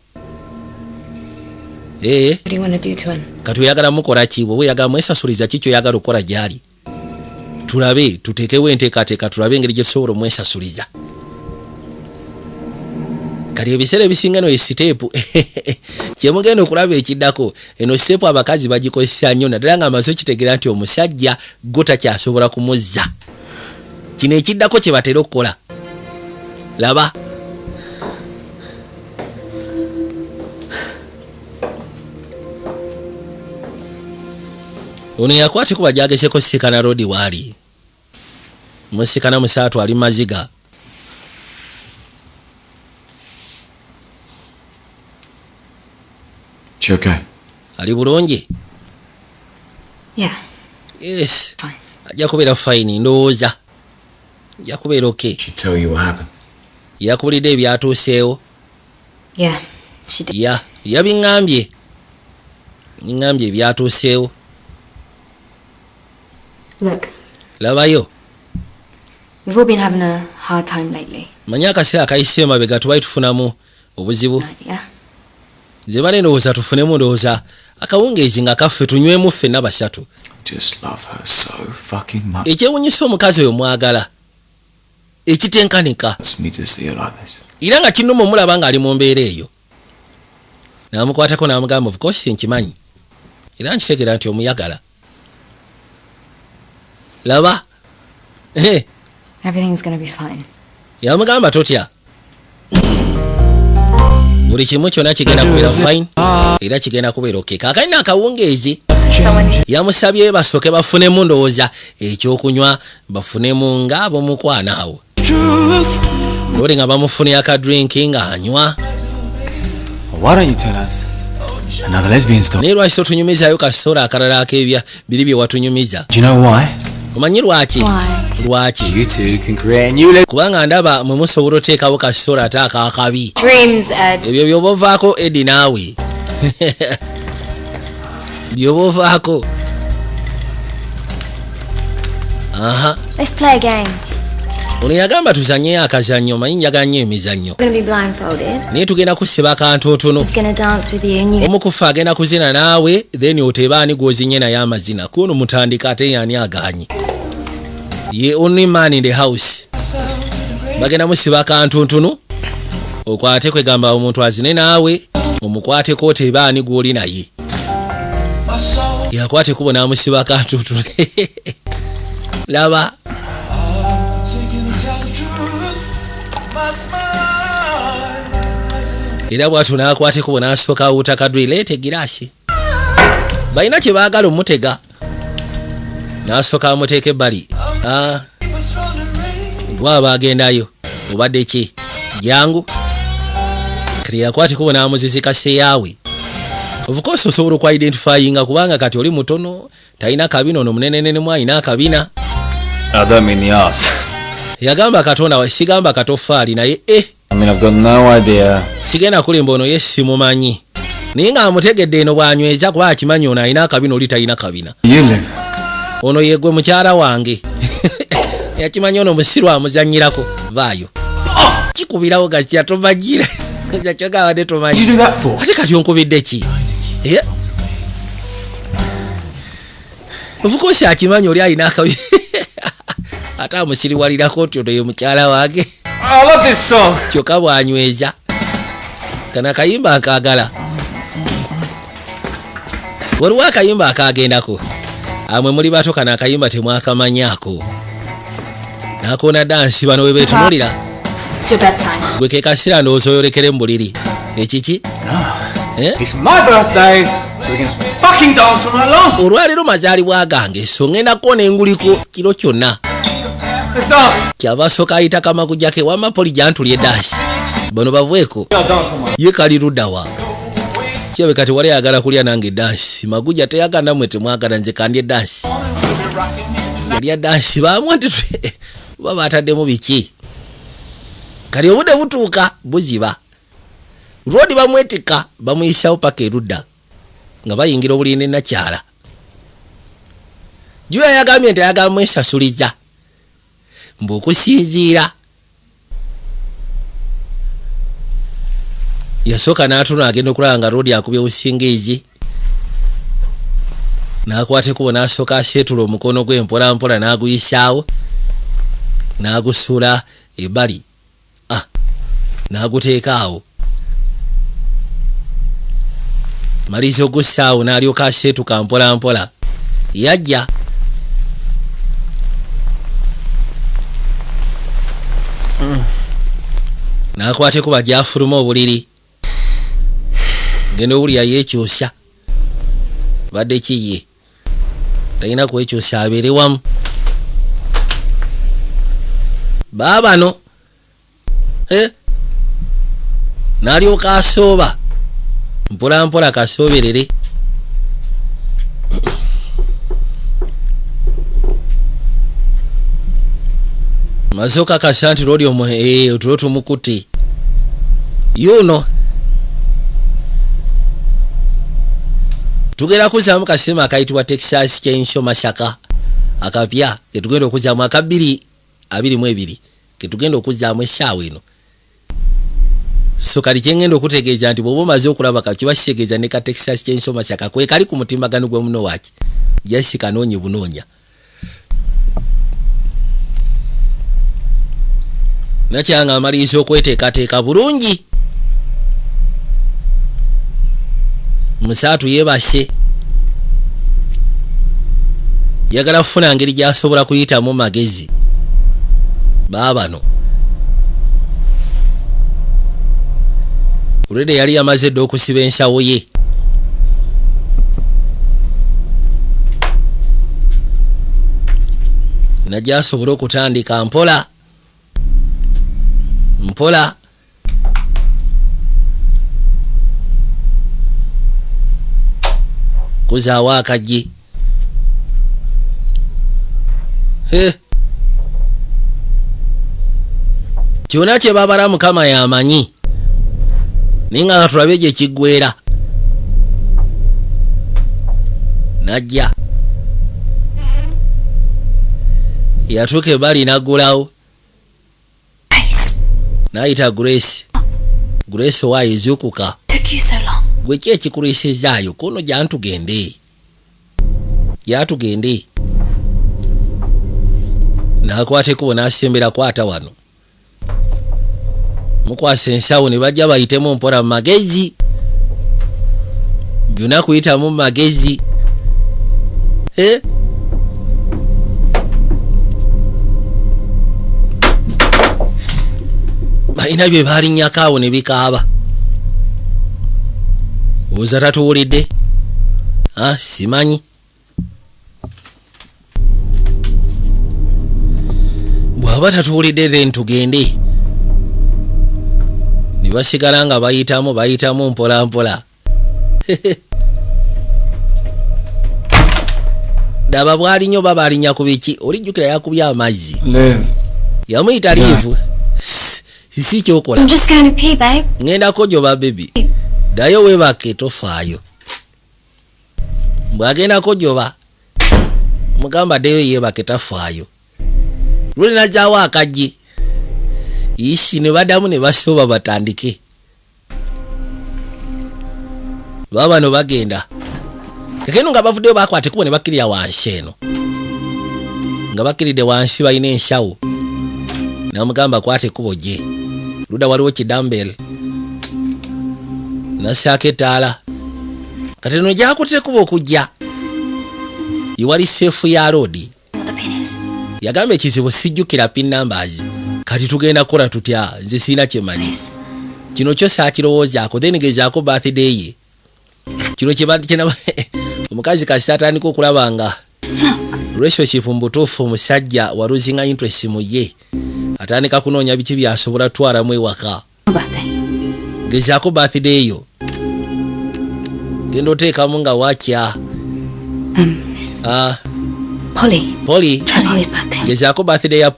What do you want to do to him? Kati oyagala mukola ki bwe oyagala mwesasuliza ki ky'oyagala okukola gy'ali? Tulabe tuteekewo enteekateeka tulabe engeri gye tusobola omwesasuliza. Kati ebiseera ebisinga eno ye siteepu kyemugenda okulaba ekiddako eno siteepu abakazi bagikozesa nnyo naddala nga amaze okitegeera nti omusajja go takyasobola kumuzza. Kino ekiddako kye batera okukola. Laba. Ono yakwate kuba gyagezeko Sikana Road waali. Musikana musaatu ali maziga. You okay? Ali bulungi? Yeah. Yes. Fine. Ajja kubeera fine ndowooza. Ajja kubeera okay. She tell you what happened? Yakubulidde ebyatuuseewo. Yeah, she did. Yabiŋŋambye. Nŋambye ebyatuuseewo. Look, Labayo. we've all been having a hard time lately. Manyi akaseera akayise emabega tubaali tufunamu obuzibu. Yeah. Nze bale ndowooza tufunemu ndowooza akawungeezi nga kaffe tunywemu ffenna basatu. Just love her so fucking much. Ekyewunyisa omukazi oyo mwagala. Ekitenkanika. It's me to see her like this. Era nga kinnuma omulaba ng'ali mu mbeera eyo. N'amukwatako n'amugamba of course nkimanyi. Era nkitegera nti omuyagala. Laba. Everything's gonna be fine. Yamugamba totya. Buli kimu kyonna kigenda kubeera fine. Era kigenda kubeera okay. Kaakali n'akawungeezi. Yamusabye basooke bafunemu ndowooza ekyokunywa bafunemu ng'ab'omukwana awo. Lori nga bamufune akadrinki ng'anywa. Why don't you tell us another lesbian story? Naye lwaki totunyumizaayo kasola akalala ak'ebya biri bye watunyumiza? Do you know why? Omanyi lwaki? Why? Lwaki? You two can create a new Kubanga ndaba mwe musobola oteekawo kasola ate akaakabi. Dreams, Ed. Ebyo by'oba ovaako Edi naawe. By'oba ovaako. Aha. Let's play a game. Ono yagamba tuzannyeyo akazannyo manyi njagala nnyo emizannyo. We're going to be blindfolded. Naye tugenda kusiba akantotono. He's going to dance with you and you. Omukufa agenda kuzina naawe then otebaani gwozinye naye amazina kuno mutandika ate yani agaanyi. Ye only man in the house. Bagenda musiba akantotono. Okwate kwegamba omuntu azine naawe omukwateko otebaani gw'oli naye. Yakwate kubo n'amusiba akantotono. Laba. Era bwatu n'akwateko n'asooka awuuta kadri leete giraasi. Balina kye baagala omutega. N'asooka amuteeka ebbali. Bw'aba agendayo. Obadde ki? Jangu. Kati yakwateko n'amuzizika seyaawe. Of course osobola okwa-identifyinga kubanga kati oli mutono. Talina kabina ono munenenenemu alina akabina. I don't mean the ass. Yagamba Katonda sigamba katoffaali naye I mean, I've got no idea. sigenda kulimba ono ye simumanyi. Naye nga amutegedde eno bw'anyweza kuba akimanyi ono alina akabina oli talina kabina. You live. Ono ye gwe mukyala wange. Yakimanyi ono musiru amuzannyirako. Vaayo. off! Kikubirawo gakya tomagira. Gakyaga wadde What did you tomagira. do that for? Ate kati onkubidde ki? Of course akimanyi oli alina akabi. Ate amusiriwalirako nti ono ye mukyala wange. I love this song. Kyokka bwanyweza. Kano akayimba akaagala. Waliwo akayimba akaagendako. Amwe muli bato kano akayimba temwakamanyaako. Nakoona dansi bano we beetunuulira. It's your bedtime. Gwe ke kasira ndowooza oyolekere mu buliri. Ekiki? It's my birthday, so we're gonna fucking dance all night long. Olwaleero mazaalibwa gange so ŋŋendako n'enguliko kiro kyonna. Let's dance. Kyava asooka ayita Kamaguja ke wamma poli gyantulye dansi. Bano bavueko. Yeah, dance on my. Ye kali ludda wa. Kirabe kati wali ayagala kulya nange dansi. Maguja teyagala nammwe temwagala nze kandye dansi. Yalya dansi baamwa nti baba bataddemu biki. Kali obudde butuuka buziba. Rodi bamwetika bamuyisawo paka erudda. Nga bayingira obulinde nakyala. Juya yagambye nti ayagala mwesasuliza. Mbu okusinziira. Yasooka n'atuna agenda okulaba nga Rodi akubye obusingiizi. N'akwateko n'asooka aseetula omukono gwe mpola mpola n'aguyisaawo. N'agusuula ebbali. N'aguteeka awo. Malizo gussaawo n'alyoka aseetuka mpola mpola. Yajja. N'akwateko bajjafuluma obuliri. Genda owulira yeekyusa. Badde kiye. Talina kwekyusa abeere wamu. Baabano. N'alyoka asooba. Mpola mpola kasooberere. Mazoka kasanti Rodi otulo tumukutte. Yuno. Tugenda kuzaamu kasema akayitibwa Texas Chainsaw Massacre. Akapya ketugenda okuzaamu aka 2022 ketugenda okuzaamu essaawa eno. So kali kyengenda okutegeeza nti bw'oba omaze okulaba kiba kitegeeza ne ka Texas Chainsaw Massacre kwe kali ku mutimbagano gwe muno waki. Jessica noonye bunoonya. Nakyanga amaliriza okweteekateeka bulungi. Musaatu yeebase. Yagala kufuna ngeri gy'asobola kuyitamu magezi. Baabano. Ulede yali yamaze dda okusiba ensawo ye. Najja asobola okutandika mpola. Mpola. Kuzaawo akaggi. Kyonna kye babala Mukama yamanyi. Ninga nga tulabe gye kiggweera. Najja. Yatuuka ebbali n'aggulawo. N'ayita Grace. Grace waayizukuka. Took you so long. Gwe ki ekikulisizaayo kono gyantugende. Gyatugende. N'akwateko n'asembera kwata wano. Mukwasa ensawo ne bajja bayitemu mpola mu magezi. Byonna kuyitamu mu magezi. Balina bye baalinnyako awo ne bikaaba. Oza tatuwulidde? Simanyi. Bw'aba tatuwulidde then tugende. Ne basigala nga bayitamu mpola mpola. Daba bw'alinnyo baba alinnya ku biki olijjukira yakubye amazzi. Live. Yamuyita Live. Si kyokola. I'm just going to pee, babe. Ngenda kojoba baby. Dayo webake tofaayo. Bwagenda kojoba. Mugamba deyo yebake tafaayo. Luli najjawo akaggi. isi ne badamu ne basoba batandike baba no bagenda kekeno nga bavuddeyo bakwate kubo ne bakkirira wansi eno nga bakkiridde wansi balina ensawo namugamba kwate kubo gye luda waliwo kidambel nasaako etaala kati no gyakutire kubo okujja iwali seefu ya roodi yagamba ekizibu sijjukira pin numbers kati tugenda kukola tutya nze siina kyemanyi kino kyo saakirowoozaako then gezaako birthday ye kino kyena omukazi kasi atandika okulaba nga relationship mbutuufu omusajja waluzinga interest mu ye atandika kunoonya biki byasobola twalamu ewaka gezaako birthday yo genda oteekamu nga wakya Polly gezaako birthday ya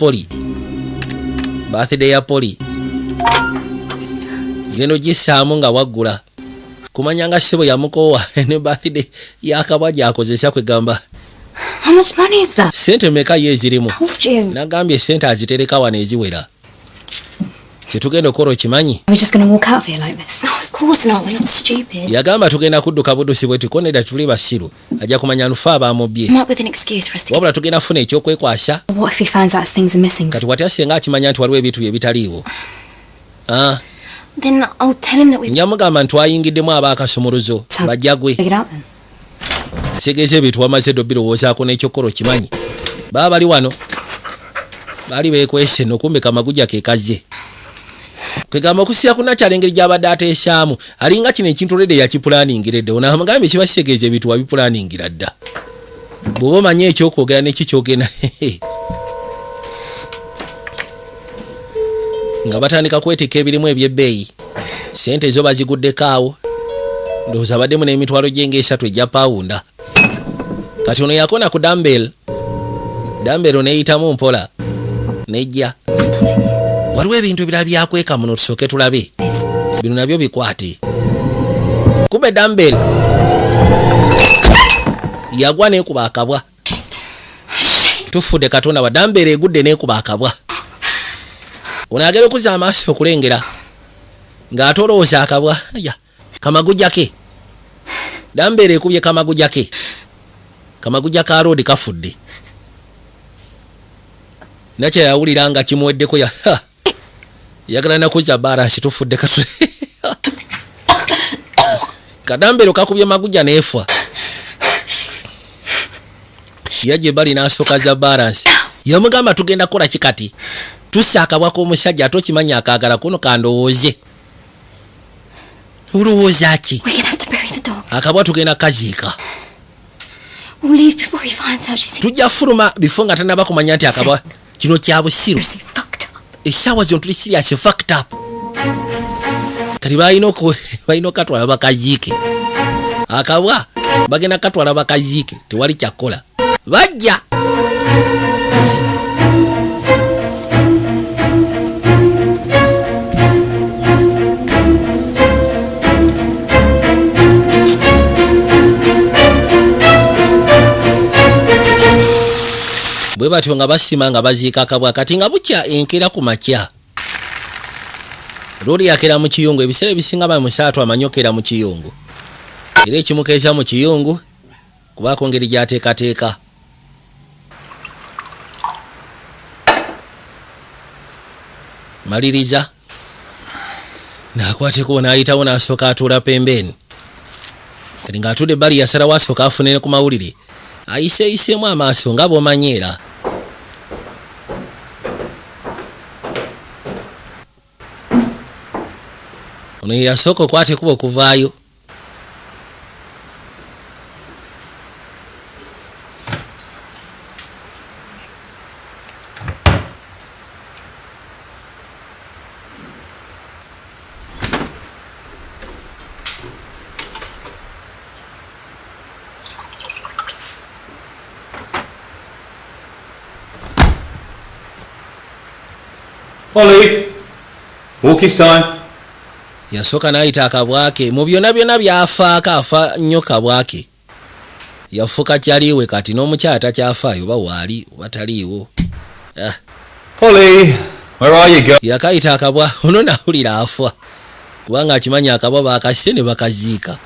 Polly genda ogisaamu nga waggula kumanya nga ssebo yamukoowa ne birthday yakabwa gyakozesa kwegamba How much money is that? sente meka ye ezirimu nagambye sente azitereka wano eziwera kyetugenda okukola okimanyi Are we just going to walk out of here like this? No, of course not. We're not stupid. yagamba tugenda kudduka buddusi bwe tukonera tuli basiru ajja kumanya nufa abamubbye Come up with an excuse for us to get... wabula tugenda funa ekyokwekwasa What if he finds out things are missing? kati watya singa akimanya nti waliwo ebintu bye bitaliiwo Then I'll tell him that we... nyamugamba ntwayingiddemu abaakasumuluzo bajja gwe Figure it out then. kitegeeza ebintu wamaze ddo birowoozaako n'ekyokola okimanyi baba bali wano baali beekwese no kumbe kamaguja ke kazze kwegamba okusiya kunakyala engeri gy'abadde ateesaamu alinga kino ekintu olede yakipulaningira dda ono amugambye kiba kitegeeza ebintu wabipulaningira dda bw'oba omanyi ekyokwogera nekikyogenda nga batandika kwetika ebirimu ebyebbeeyi sente ezo baziguddeko awo ndowooza baddemu n'emitwalo gy'enga-3 egya pawunda kati ono yakona ku dambel neeyitamu mpola nejja waliwo ebintu ebirala byakweka muno tusooke tulabe bino nabyo bikwate kuba dambel yagwa neekuba akabwa tufudde katonda wa dambel egudde neekuba akabwa ono agera okuzza amaaso okulengera ng'atolooza akabwa kamaguja ke dambel ekubye kamaguja ke kamaguja ka roodi kafudde nakya yawulira nga kimuweddeko yagala nakuzza baransi tufudde kadambero kakubye maguja neefwa yajje bali n'asooka za baransi yamugamba tugenda kukola kikati tussa akabwa k'omusajja ate okimanya akaagala kuno kandowooze olowooza ki We're gonna have to bury the dog. akabwa tugenda kaziika We'll leave before he finds out she's... tujja fuluma bifo nga tanaba kumanya nti akabwa kino kya busiru Seriously fucked up. essaawa zino tuli serious fucked up kati balina okatwala bakaziike akabwa bagenda katwala bakaziike tewali kyakkola bajja bwe batyo nga basima nga baziika akabwa kati nga bukya enkera ku makya looli yakera mu kiyungu ebiseera ebisinga bali musaatu amanyokera mu kiyungu era ekimukeeza mu kiyungu kubaako ngeri gyateekateeka maliriza n'akwateko n'ayitawo n'asooka atuula pembeeni kati ng'atudde ebbali yasalawo asooka afunene ku mawulire ayiseeyiseemu amaaso nga bw'omanyeera ono ye yasooka okwata ekuba okuvaayo Polly, walkies time. yasooka n'ayita akabwake mu byonna byonna byafaako afa nnyo kabwake yafuuka kyaliiwe kati n'omukyala takyafaayo oba waali oba taliiwo Polly, Where are you, girl? Yakaita akabwa ono nawulira afa kubanga akimanya akabwa bakasise ne bakaziika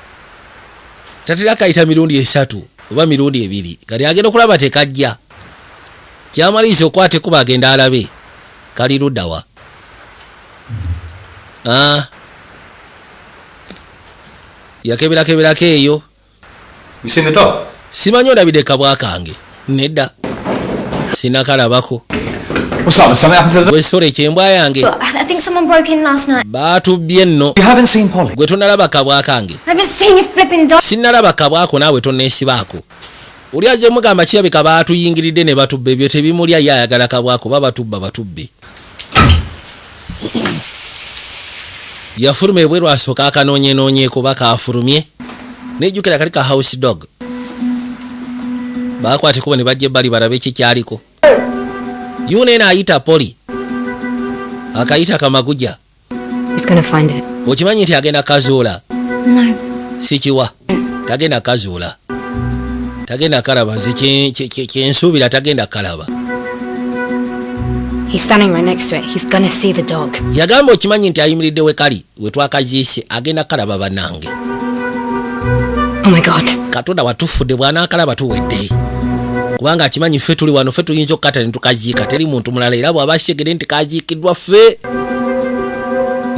tatera kayita mirundi 3 oba mirundi 2 kali agenda kulaba tekajja kyamaliza okwate kuba agenda alabe kali luddawa yakeberako eyo. You seen the dog? Simanyi olabide kabwa kange nedda sinakalabako. What's up? Something happened to the dog? Gwe sole kyembwa yange But I think someone broke in last night. baatubbye nno. You haven't seen Polly? Gwe tonalaba kabwa kange I haven't seen you flipping dog. sinnalaba kabwako naawe tonneesibaako. Oli aze mugamba kirabika baatuyingiridde ne batubba ebyo tebimulya ye ayagala kabwako babatubba batubbe. Yafuluma ebweru asooka akanoonyenoonyeeko bakaafulumye nejjukira kali ka house dog baakwate kuba ne bajja ebbali balabe kikyaliko. Yuno eno ayita Polly akayita kamaguja. He's gonna find it. Okimanyi nti agenda kazuula No. sikiwa tagenda kazuula tagenda kalaba nze kyensuubira tagenda kalaba. He's standing right next to it. He's gonna see the dog. Yagamba okimanyi nti ayimiridde we kali we twakaziise agenda kalaba bannange. Oh my god. Katonda watufudde bw'anaakalaba tuwedde kubanga akimanyi ffe tuli wano ffe tuyinza okukata ne tukaziika teri muntu mulala era bw'aba asyegere nti kaziikiddwa ffe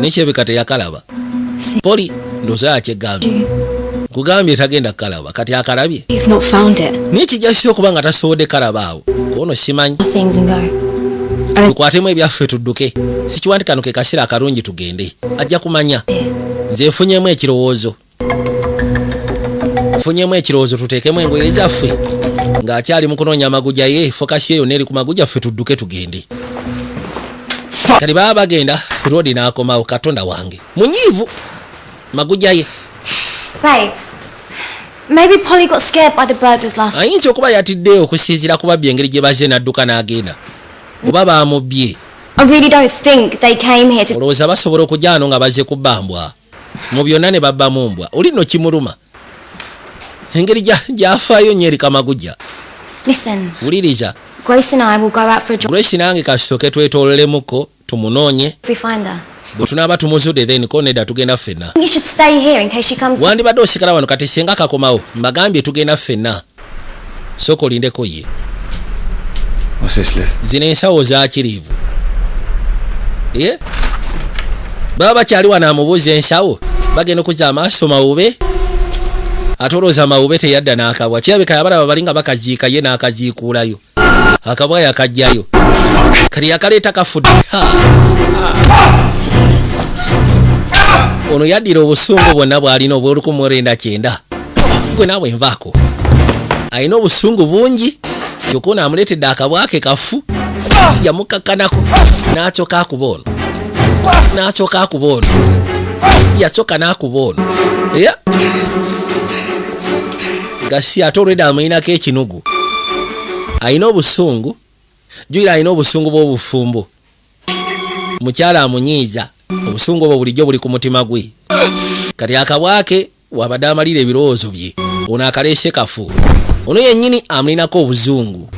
nekyebeka teyakalaba. Polly ndowooza yakyegambye kugambye tagenda kalaba kati akalabye You've not found it. naye kijjasi okuba nga tasobodde kalaba awo kuono simanyi. Things and go. Tukwatemu ebyaffe tudduke sikiwanti kano ke kaseera akalungi tugende ajja kumanya. Nze nfunyemu ekirowoozo tuteekemu engoye zaffe ng'akyali mu kunoonya amaguja ye fokasi eyo neeri ku maguja ffe tudduke tugende. Kali baba bagenda roodi n'akomawo Katonda wange munyiivu maguja ye. Babe, maybe Polly got scared by the burglars last night. Ayinza okuba yatiddeyo okusinziira ku babbi engeri gye bazze n'adduka n'agenda oba baamubbye. I really don't think they came here to... Olowooza basobola okujja ano nga bazze kubba mbwa mu byonna ne babbamu mbwa oli nno kimuluma engeri gy'afaayo nnyo eri kamaguja. Listen, Wuliriza Grace and I will go out for a drive Grace nange kasooke twetololemuko tumunoonye if we find her. bwe tunaaba tumuzudde then ko nedda tugenda ffenna. You should stay here in case she comes. Wandibadde osigala wano kati singa kakomawo mbagambye tugenda ffenna sooka olindeko ye. What's this, Liv? Zino ensawo za kiriivu baba bakyali wano amubuuza ensawo bagenda okuzza amaaso mawube ate olowooza mawube teyadda n'akabwa kirabika yabalaba balinga bakaziika ye n'akaziikuulayo akabwa yakajjayo kati yakaleeta kafudde. Ono yaddira obusungu bwonna bw'alina obw'olukumurenda 9 gwe naawe nvaako alina obusungu bungi kyokka ono amuleetedde akabwake kafu yamukakkanako n'akyokka akuba ono yasooka n'akuba ono gasi ate olwedda amuyinako ekinugu alina obusungu juyira alina obusungu bw'obufumbo mukyala amunyiiza obusungu obwo bulijjo buli ku mutima gwe kati akabwake wabadde amalira ebirowoozo bye ono akaleese kafu ono yennyini amulinako obuzungu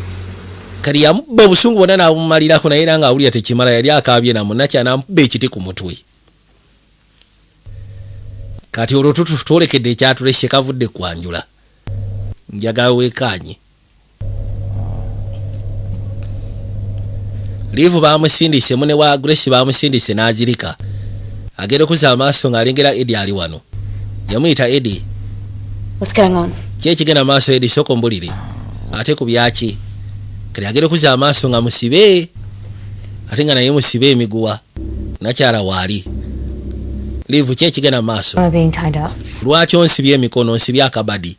kati yamubba obusungu bwonna n'abumalirako naye era ng'awulira tekimala yali akaabye namunakya n'amubba ekiti ku mutwe. Kati olwo twolekedde ekyatulese kavudde kwanjula njagala weekaanye. Livu bamusindise mune wa Grace bamusindise n'azirika agenda okuza amaaso ng'alengera Eddie ali wano yamuyita Eddie. What's going on? Kyekigenda maaso Eddie soko mbulire ate ku byaki kati agenda okuza amaaso nga musibe ate nga naye musibe emiguwa nakyala waali. Livu kyekigenda maaso I'm being tied up. lwaki onsibye emikono onsibye akabadi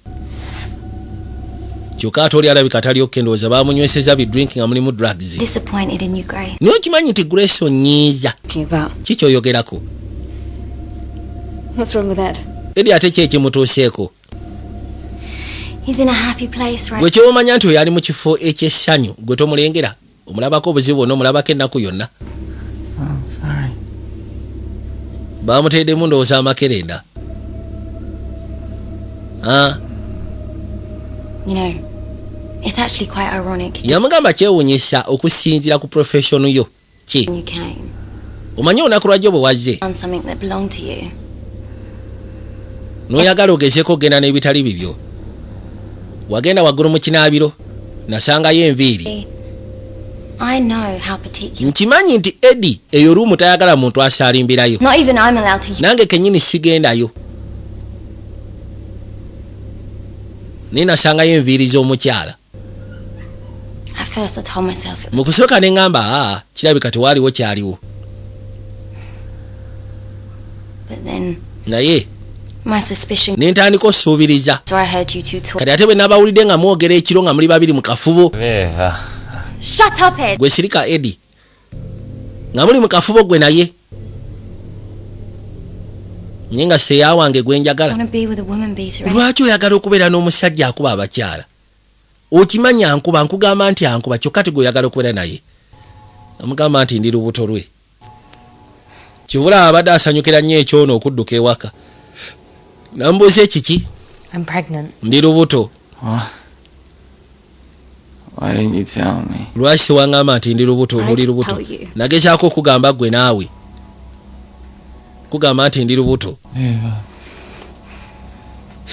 kyokka ate oli alabika talyokke ndowooza baamunyweseza bidrink nga mulimu drugs. Disappointed in you, Grace. Niwe okimanyi nti Grace onyiiza Talking about. kikyoyogerako What's wrong with that? Eddie ate kyekimutuuseeko He's in a happy place right gwe kyomanya nti oyo ali mu kifo ekyessanyu gwe tomulengera omulabako obuzibu bwonna omulabako ennaku yonna. Baamuteeddemu ndowooza amakerenda. You know, it's actually quite ironic. Yamugamba kyewuunyisa okusinziira ku profession yo kiki You came. omanyi olunaku lwajjo bwe wazze Found something that belonged to you. n'oyagala ogezeko ogenda n'ebitali bibyo wagenda waggulu mu kinaabiro nasangayo enviiri I know how particular. nkimanyi nti Eddie eyo luumu tayagala muntu asaalimbirayo Not even I'm allowed to. nange kennyini sigendayo naye nasangayo enviiri z'omukyala At first, I told myself it was. mu kusooka ne ŋŋamba kirabika tewaaliwo kyaliwo But then naye my suspicion. ne ntandika osuubiriza So I heard you two talk. kati ate bwe nabawulidde nga mwogera ekiro nga muli babiri mu kafubo Shut up, Ed. gwe sirika Eddie nga muli mu kafubo gwe naye naye nga seeya wange gwe I njagala want to be with a woman beater. lwaki oyagala okubeera n'omusajja akuba abakyala okimanyi ankuba nkugamba nti ankuba kyokka tigwe oyagala okubeera naye amugamba nti ndi lubuto lwe kibula abadde asanyukira nnyo ekyono okudduka ewaka nambuuza ekiki I'm pregnant. ndi lubuto What? Why didn't you tell me? lwaki waŋŋamba nti ndi lubuto I oli told lubuto you. nagezaako okugamba gwe naawe kugamba nti ndi lubuto Eva,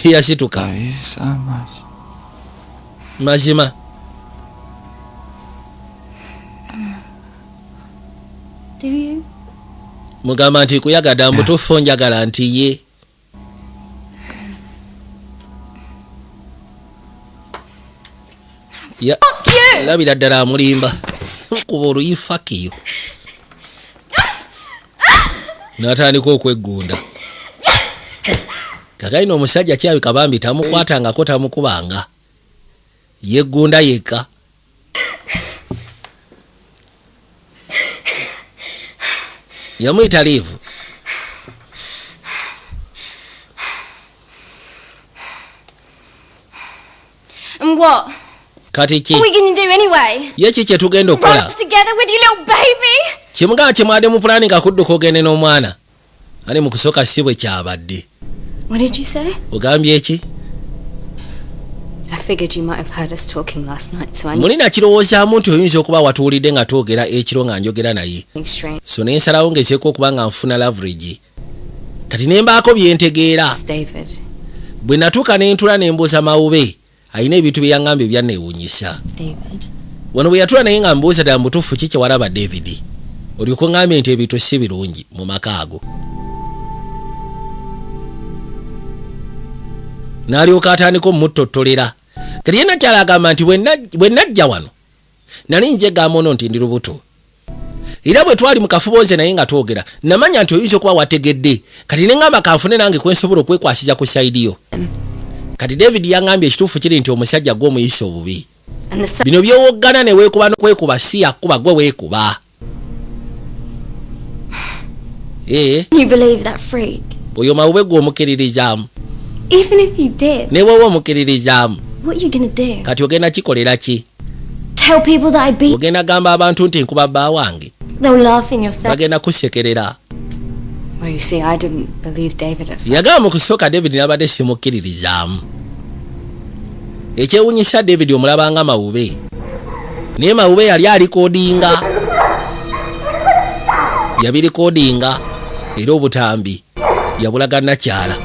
yasituka love you so much. mazima Do you? mugamba nti kuyagadde mbutuufu njagala nti ye labira ddala amulimba kuba oluyifakiyo n'atandika okweggunda kakalina omusajja kyabika bambi tamukwatangako tamukubanga yeggunda yekka yamuyita liivu And what? kati ki What are we going to do anyway? ye ki kye tugenda Run okukola off together with your little baby? kimugamba kimwadde mu pulaani nga kudduka ogende n'omwana ali mu kusooka si bwe kyabadde What did you say? ogambye eki I figured you might have heard us talking last night, so I knew mulina kirowoozaamu nti oyinza okuba watuwulidde nga twogera ekiro nga njogera naye something strange. so ne nsalawo ngezeeko okuba nga nfuna lavrigi kati ne mbaako bye ntegeera It's David. bwe natuuka ne ntula ne mbuuza mawube alina ebintu bye yaŋŋambye byanneewuunyisa David. wano bwe yatula naye nga mbuuza ddala mutuufu ki kye walaba David olyoka oŋŋambye nti ebintu si birungi mu maka ago n'alyoka atandika omuttottolera kati ye nakyala agamba nti bwe najja wano nali njegamba ono nti ndi lubuto era bwe twali mu kafubo nze naye nga twogera namanya nti oyinza okuba wategedde kati ne ŋŋamba kanfune nange kwensobola okwekwasiza ku sayidiyo kati David yaŋŋambye ekituufu kiri nti omusajja gwe omuyisa obubi And the bino byowoggana ne weekuba n'okwekuba si yakuba gwe weekuba You believe that freak? oyo mawube gwe omukiririzaamu Even if you did, ne bwoba omukiririzaamu what are you going to do? kati ogenda kikolera ki Tell people that I beat? ogenda gamba abantu nti nkuba bba wange They'll laugh in your face. bagenda kusekerera Well, you see, I didn't believe David at first. yagamba mu kusooka David nabadde simukkiririzaamu ekyewunyisa David omulabanga mawube naye mawube yali alikodinga yabirikodinga era obutambi yabulaga nakyala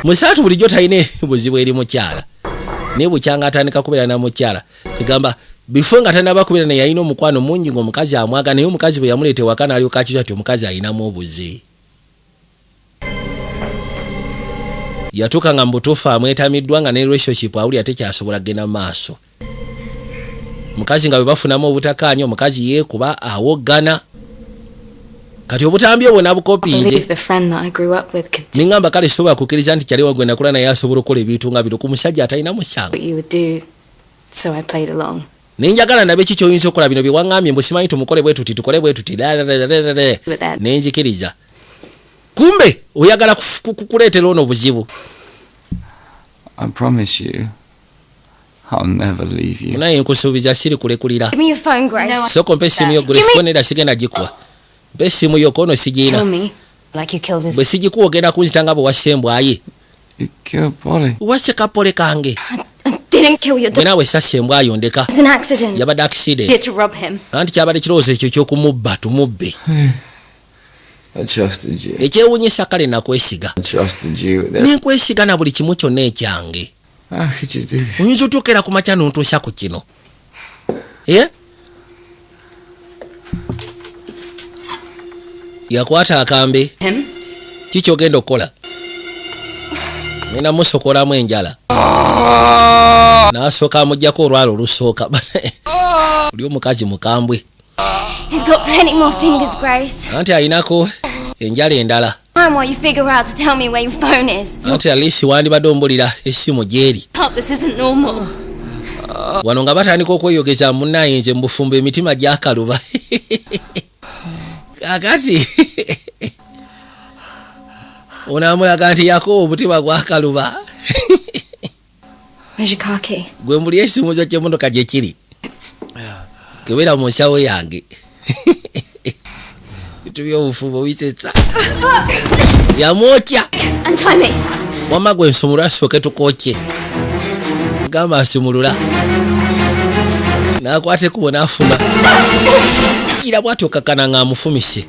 musaatu bulijjo talina buzibu eri mukyala naye bukyanga atandika kubeera na mukyala kigamba bifo nga tanaba kubeera naye yalina omukwano mungi ng'omukazi amwaga naye omukazi bwe yamuleeta ewaka n'alyoka akizwa nti omukazi alinamu obuze yatuuka nga mu butuufu amwetamiddwa nga ne relationship awulira tekyasobola kgenda mu maaso mukazi nga bwe bafunamu obutakaanya omukazi yeekuba awoggana kati obutambi obwo I nabukopiize believe the friend that I grew up with could do niŋŋamba kale sobola kukkiriza nti kyali wagwe nakula naye asobola okukola ebintu nga bino ku musajja atalina musango what you would do, so I played along. naye njagala nabe ki kyoyinza okukola bino bye waŋŋambye mbu simanyi tumukole bwe tuti tukole bwe tuti But that naye nzikiriza kumbe oyagala kukuleetera ono obuzibu I promise you, I'll never leave you. naye nkusuubiza siri kulekulira Give me your phone, Grace. soko mpe essimu yo Give me- gulesikonera sigenda gikuwa mpe essimu yo kono kill sigiina me like you killed his. bwe sigikuwa ogenda kunzita nga bwe wassembwaye You killed Polly. wasse kapole kange didn't kill your Gwe dog. naawe sassa embwa ayondeka. It's an accident. Yabadde accident. Here to rob him. Anti kyabadde kirowoozo ekyo ky'okumubba tumubbe. I trusted you. Ekyewuunyisa kale nakwesiga. I trusted you. Nenkwesiga na buli kimu kyonna ekyange. How could you do this? Oyinza otuukera ku makya n'ontuusa ku kino. Yakwata akambe. Kiki ogenda okukola? Ngenda musokolamu enjala. N'asooka amuggyako olwalo olusooka. Oli omukazi mukambwe. He's got plenty more fingers, Grace. Anti ayinako enjala endala. Time while you figure out to tell me where your phone is. Anti alisi wandibadde ombulira essimu gyeri. Oh, this isn't normal. Wano nga batandika okweyogeza munnaye nze mu bufumbo emitima gyakaluba. Kakati onamulaga nti yako omutima gwakaluba. Where's your car key? Gwe muli essimu zo ky'emmotoka gye kiri. Kebeera mu nsawo yange. Bitu by'obufumbo bisetsa. Yamwokya. Untie me. Wamma gwe nsumulula asooke tukookye. Gamba asumulula. N'akwata ekkubo n'afuma. Kira bw'atyo kakkana ng'amufumise.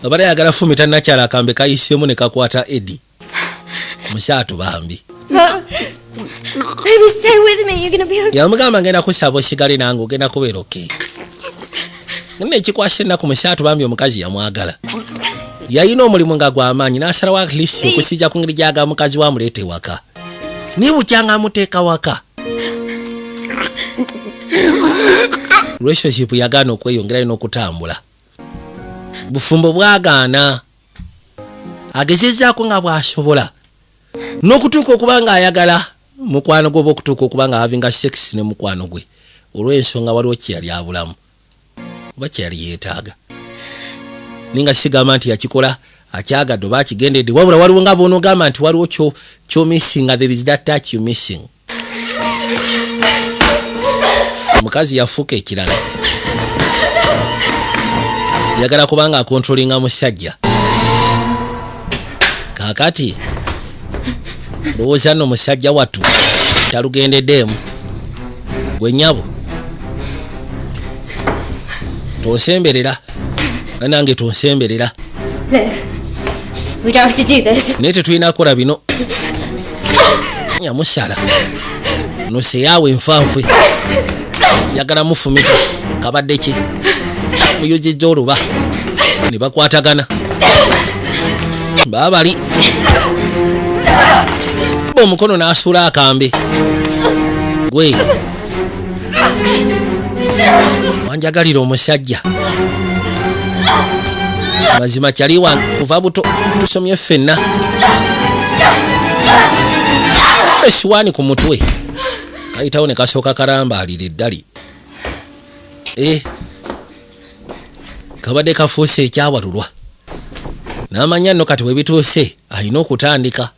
Abadde ayagala fumita nakyala akambe kayiseemu ne kakwata Eddie. Musaato bambi. Baby, stay with me. You're gonna be okay. Yamugamba ngenda kusaba osigale nange ogenda kubeera okay. Nne ekikwasa ennaku musaato bambi omukazi yamwagala. Yalina omulimu nga gw'amaanyi n'asalawo at least okusijja ku ngeri gy'aga mukazi wa muleeta ewaka. Nibukyanga amuteeka waka. Relationship yagaana okweyongerayo n'okutambula. Bufumbo bwagaana. Agezezzaako nga bw'asobola. N'okutuuka okuba nga ayagala mukwano gwe okutuuka okuba nga havinga sex ne mukwano gwe. Olw'ensonga waliwo kyeyali abulamu. Oba kyeyali yeetaaga. Ninga sigamba nti yakikola akyagadde oba akigendedde wabula waliwo nga boonogamba nti waliwo kyo missing, there is that touch you missing. Omukazi yafuuka ekirala. Yagala kubanga akontrolinga musajja. Kaakati lowooza nno musajja wattu talugendeddeemu. Gwe nnyabo tonsemberera nange tonsemberera. Liv, we don't have to do this. Naye tetulina kukola bino. Yamusala no seyaawe enfanfwe yagala mufumita kabadde ki muyuzizza oluba ne bakwatagana baabali omukono n'asuula akambe. Gwe wanjagalira omusajja mazima kyali wange kuva buto tusomye ffenna. Esiwaani ku mutwe kayitawo ne kasooka kalambalira eddali. Kabadde kafuuse ekyawalulwa n'amanya nno kati webituuse alina okutandika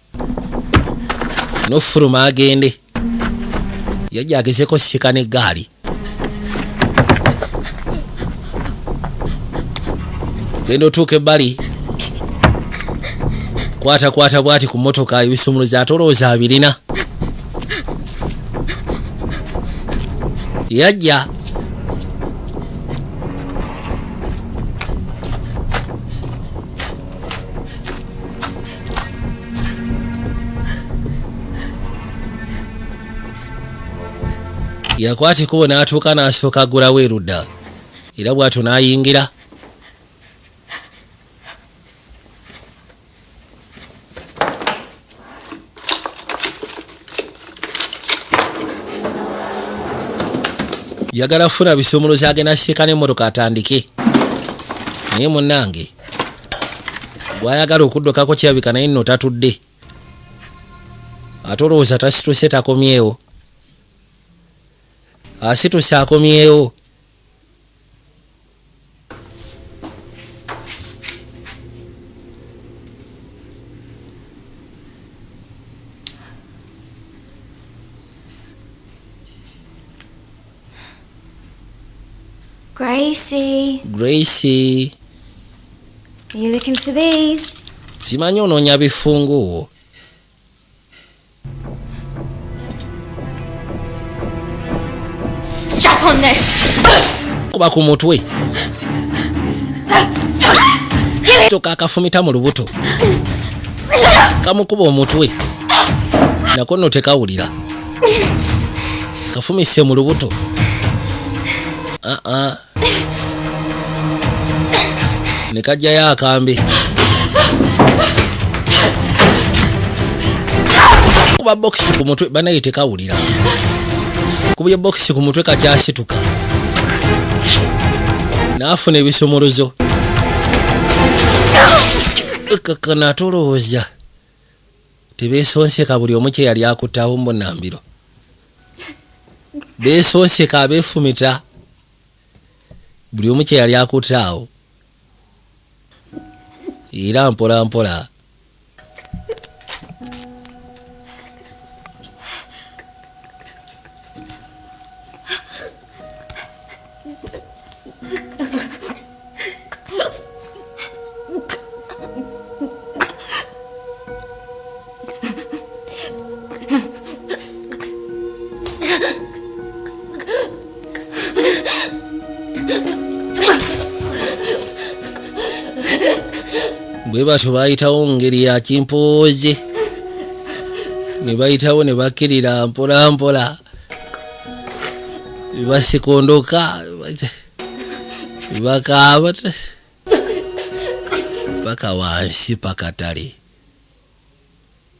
n'ofuluma agende. Yajja agezeko sika n'eggaali. Genda otuuka ebbali kwata bwati ku mmotoka ebisumuluzi atolooza abirina. Yajja yakwata ekkubo n'atuuka n'asooka agulawo erudda era bw'atyo n'ayingira. Yagala funa bisumuluzi agenda siika n'emmotoka atandike. Naye munnange bw'ayagala okuddukako kirabika naye nno tatudde. Ate olowooza tasituse takomyewo. Asituse akomyewo. Gracie, are you looking for these? Simanyi onoonya bifungu. step on this. Kuba ku mutwe. Toka akafumita mu lubuto. Kamukuba omutwe. Nako nno tekawulira. Kafumise mu lubuto. Nekajjayo akambe. Kuba box ku mutwe banaye tekawulira. Kuba box ku mutwe kakyasituka. Naafuna ebisomorozo. Kakana tolowooza. Tebeesonseka buli omu kye yali akuttaawo mu Nambiro. Beesonseka abeefumita. Buli omu kye yali akuttaawo. Era mpola mpola. Bwe batyo bayitawo ngeri ya kimpoozi. Ne bayitawo ne bakkirira mpola mpola. Basikondoka. Bakaaba. Paka wansi pakatale.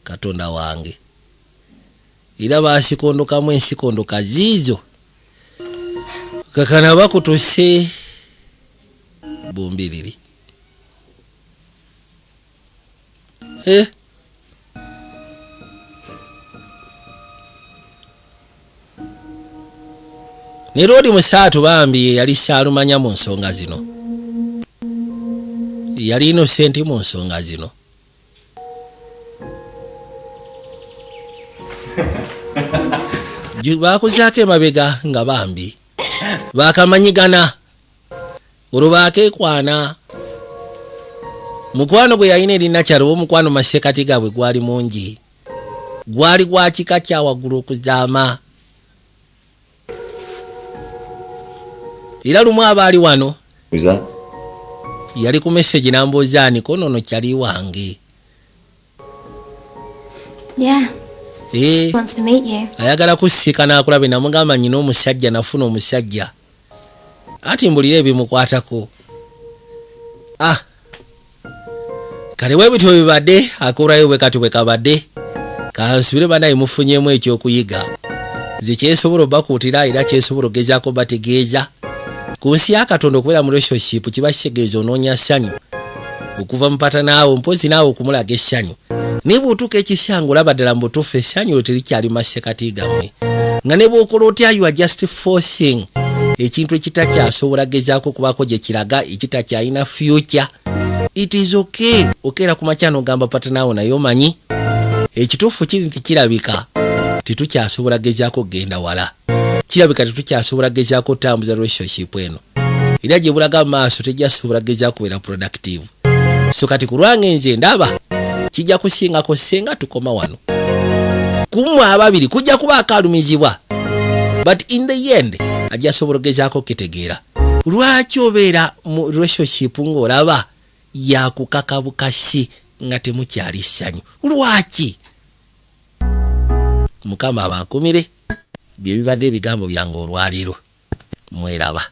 Katonda wange. Era basikondokamu ensikondoka ziizo. Kakana bakutuse bombiriri. Ne Rodi Musaatu bambi yali Saalumanya mu nsonga zino. Yali innocent mu nsonga zino. Bakuzaako emabega nga bambi. Bakamanyigana. Olwo bakeekwana. Mukwano gwe yalina erina kyalo omukwano masekati gaabwe gwali mungi. Gwali gwa kika kya waggulu okuzaama. Era lumu abaali wano. Who's that? Yali ku message n'ambooza niko nono kyali wange. Yeah. Wants to meet you. Ayagala kusika n'akulabe namugamba nyina omusajja nafuna omusajja. Ati mbulira ebimukwatako. Kale webityo bibadde akurayo bwe kati bwe kabadde. Kansubire banaye mufunyeemu ekyokuyiga. Nze kyesobola bakuutira era kyesobola ogezaako bategeeza. Ku nsi ya Katonda okubeera mu relationship kiba kitegeeza onoonya ssanyu. Okuva mpata naawe mpozi naawe okumulaga essanyu. Ne bw'otuuka ekisango olaba ddala mu butuufu essanyu terikyali masekati gammwe. Nga ne bw'okola otya you are just forcing ekintu ekitakyasobola gezaako kubaako gye kiraga ekitakyalina future. It is okay. Okera ku makya n'ogamba pata naawe naye omanyi ekituufu kiri nti kirabika tetukyasobola gezaako genda wala. Kirabika tetukyasobola gezaako tambuza relationship eno. Era gye bulaga maaso tejjasobola gezaako kubeera productive. So kati ku lwange nze ndaba kijja kusingako senga tukoma wano. Kumu ababiri kujja kuba akalumizibwa. But in the end ajja sobola gezaako kitegeera. Lwaki obeera mu relationship ng'olaba yakukaka bukasi nga temukyali ssanyu? Lwaki? Mukama abankumire. Bye bibadde ebigambo byange olwaliro. Mweraba.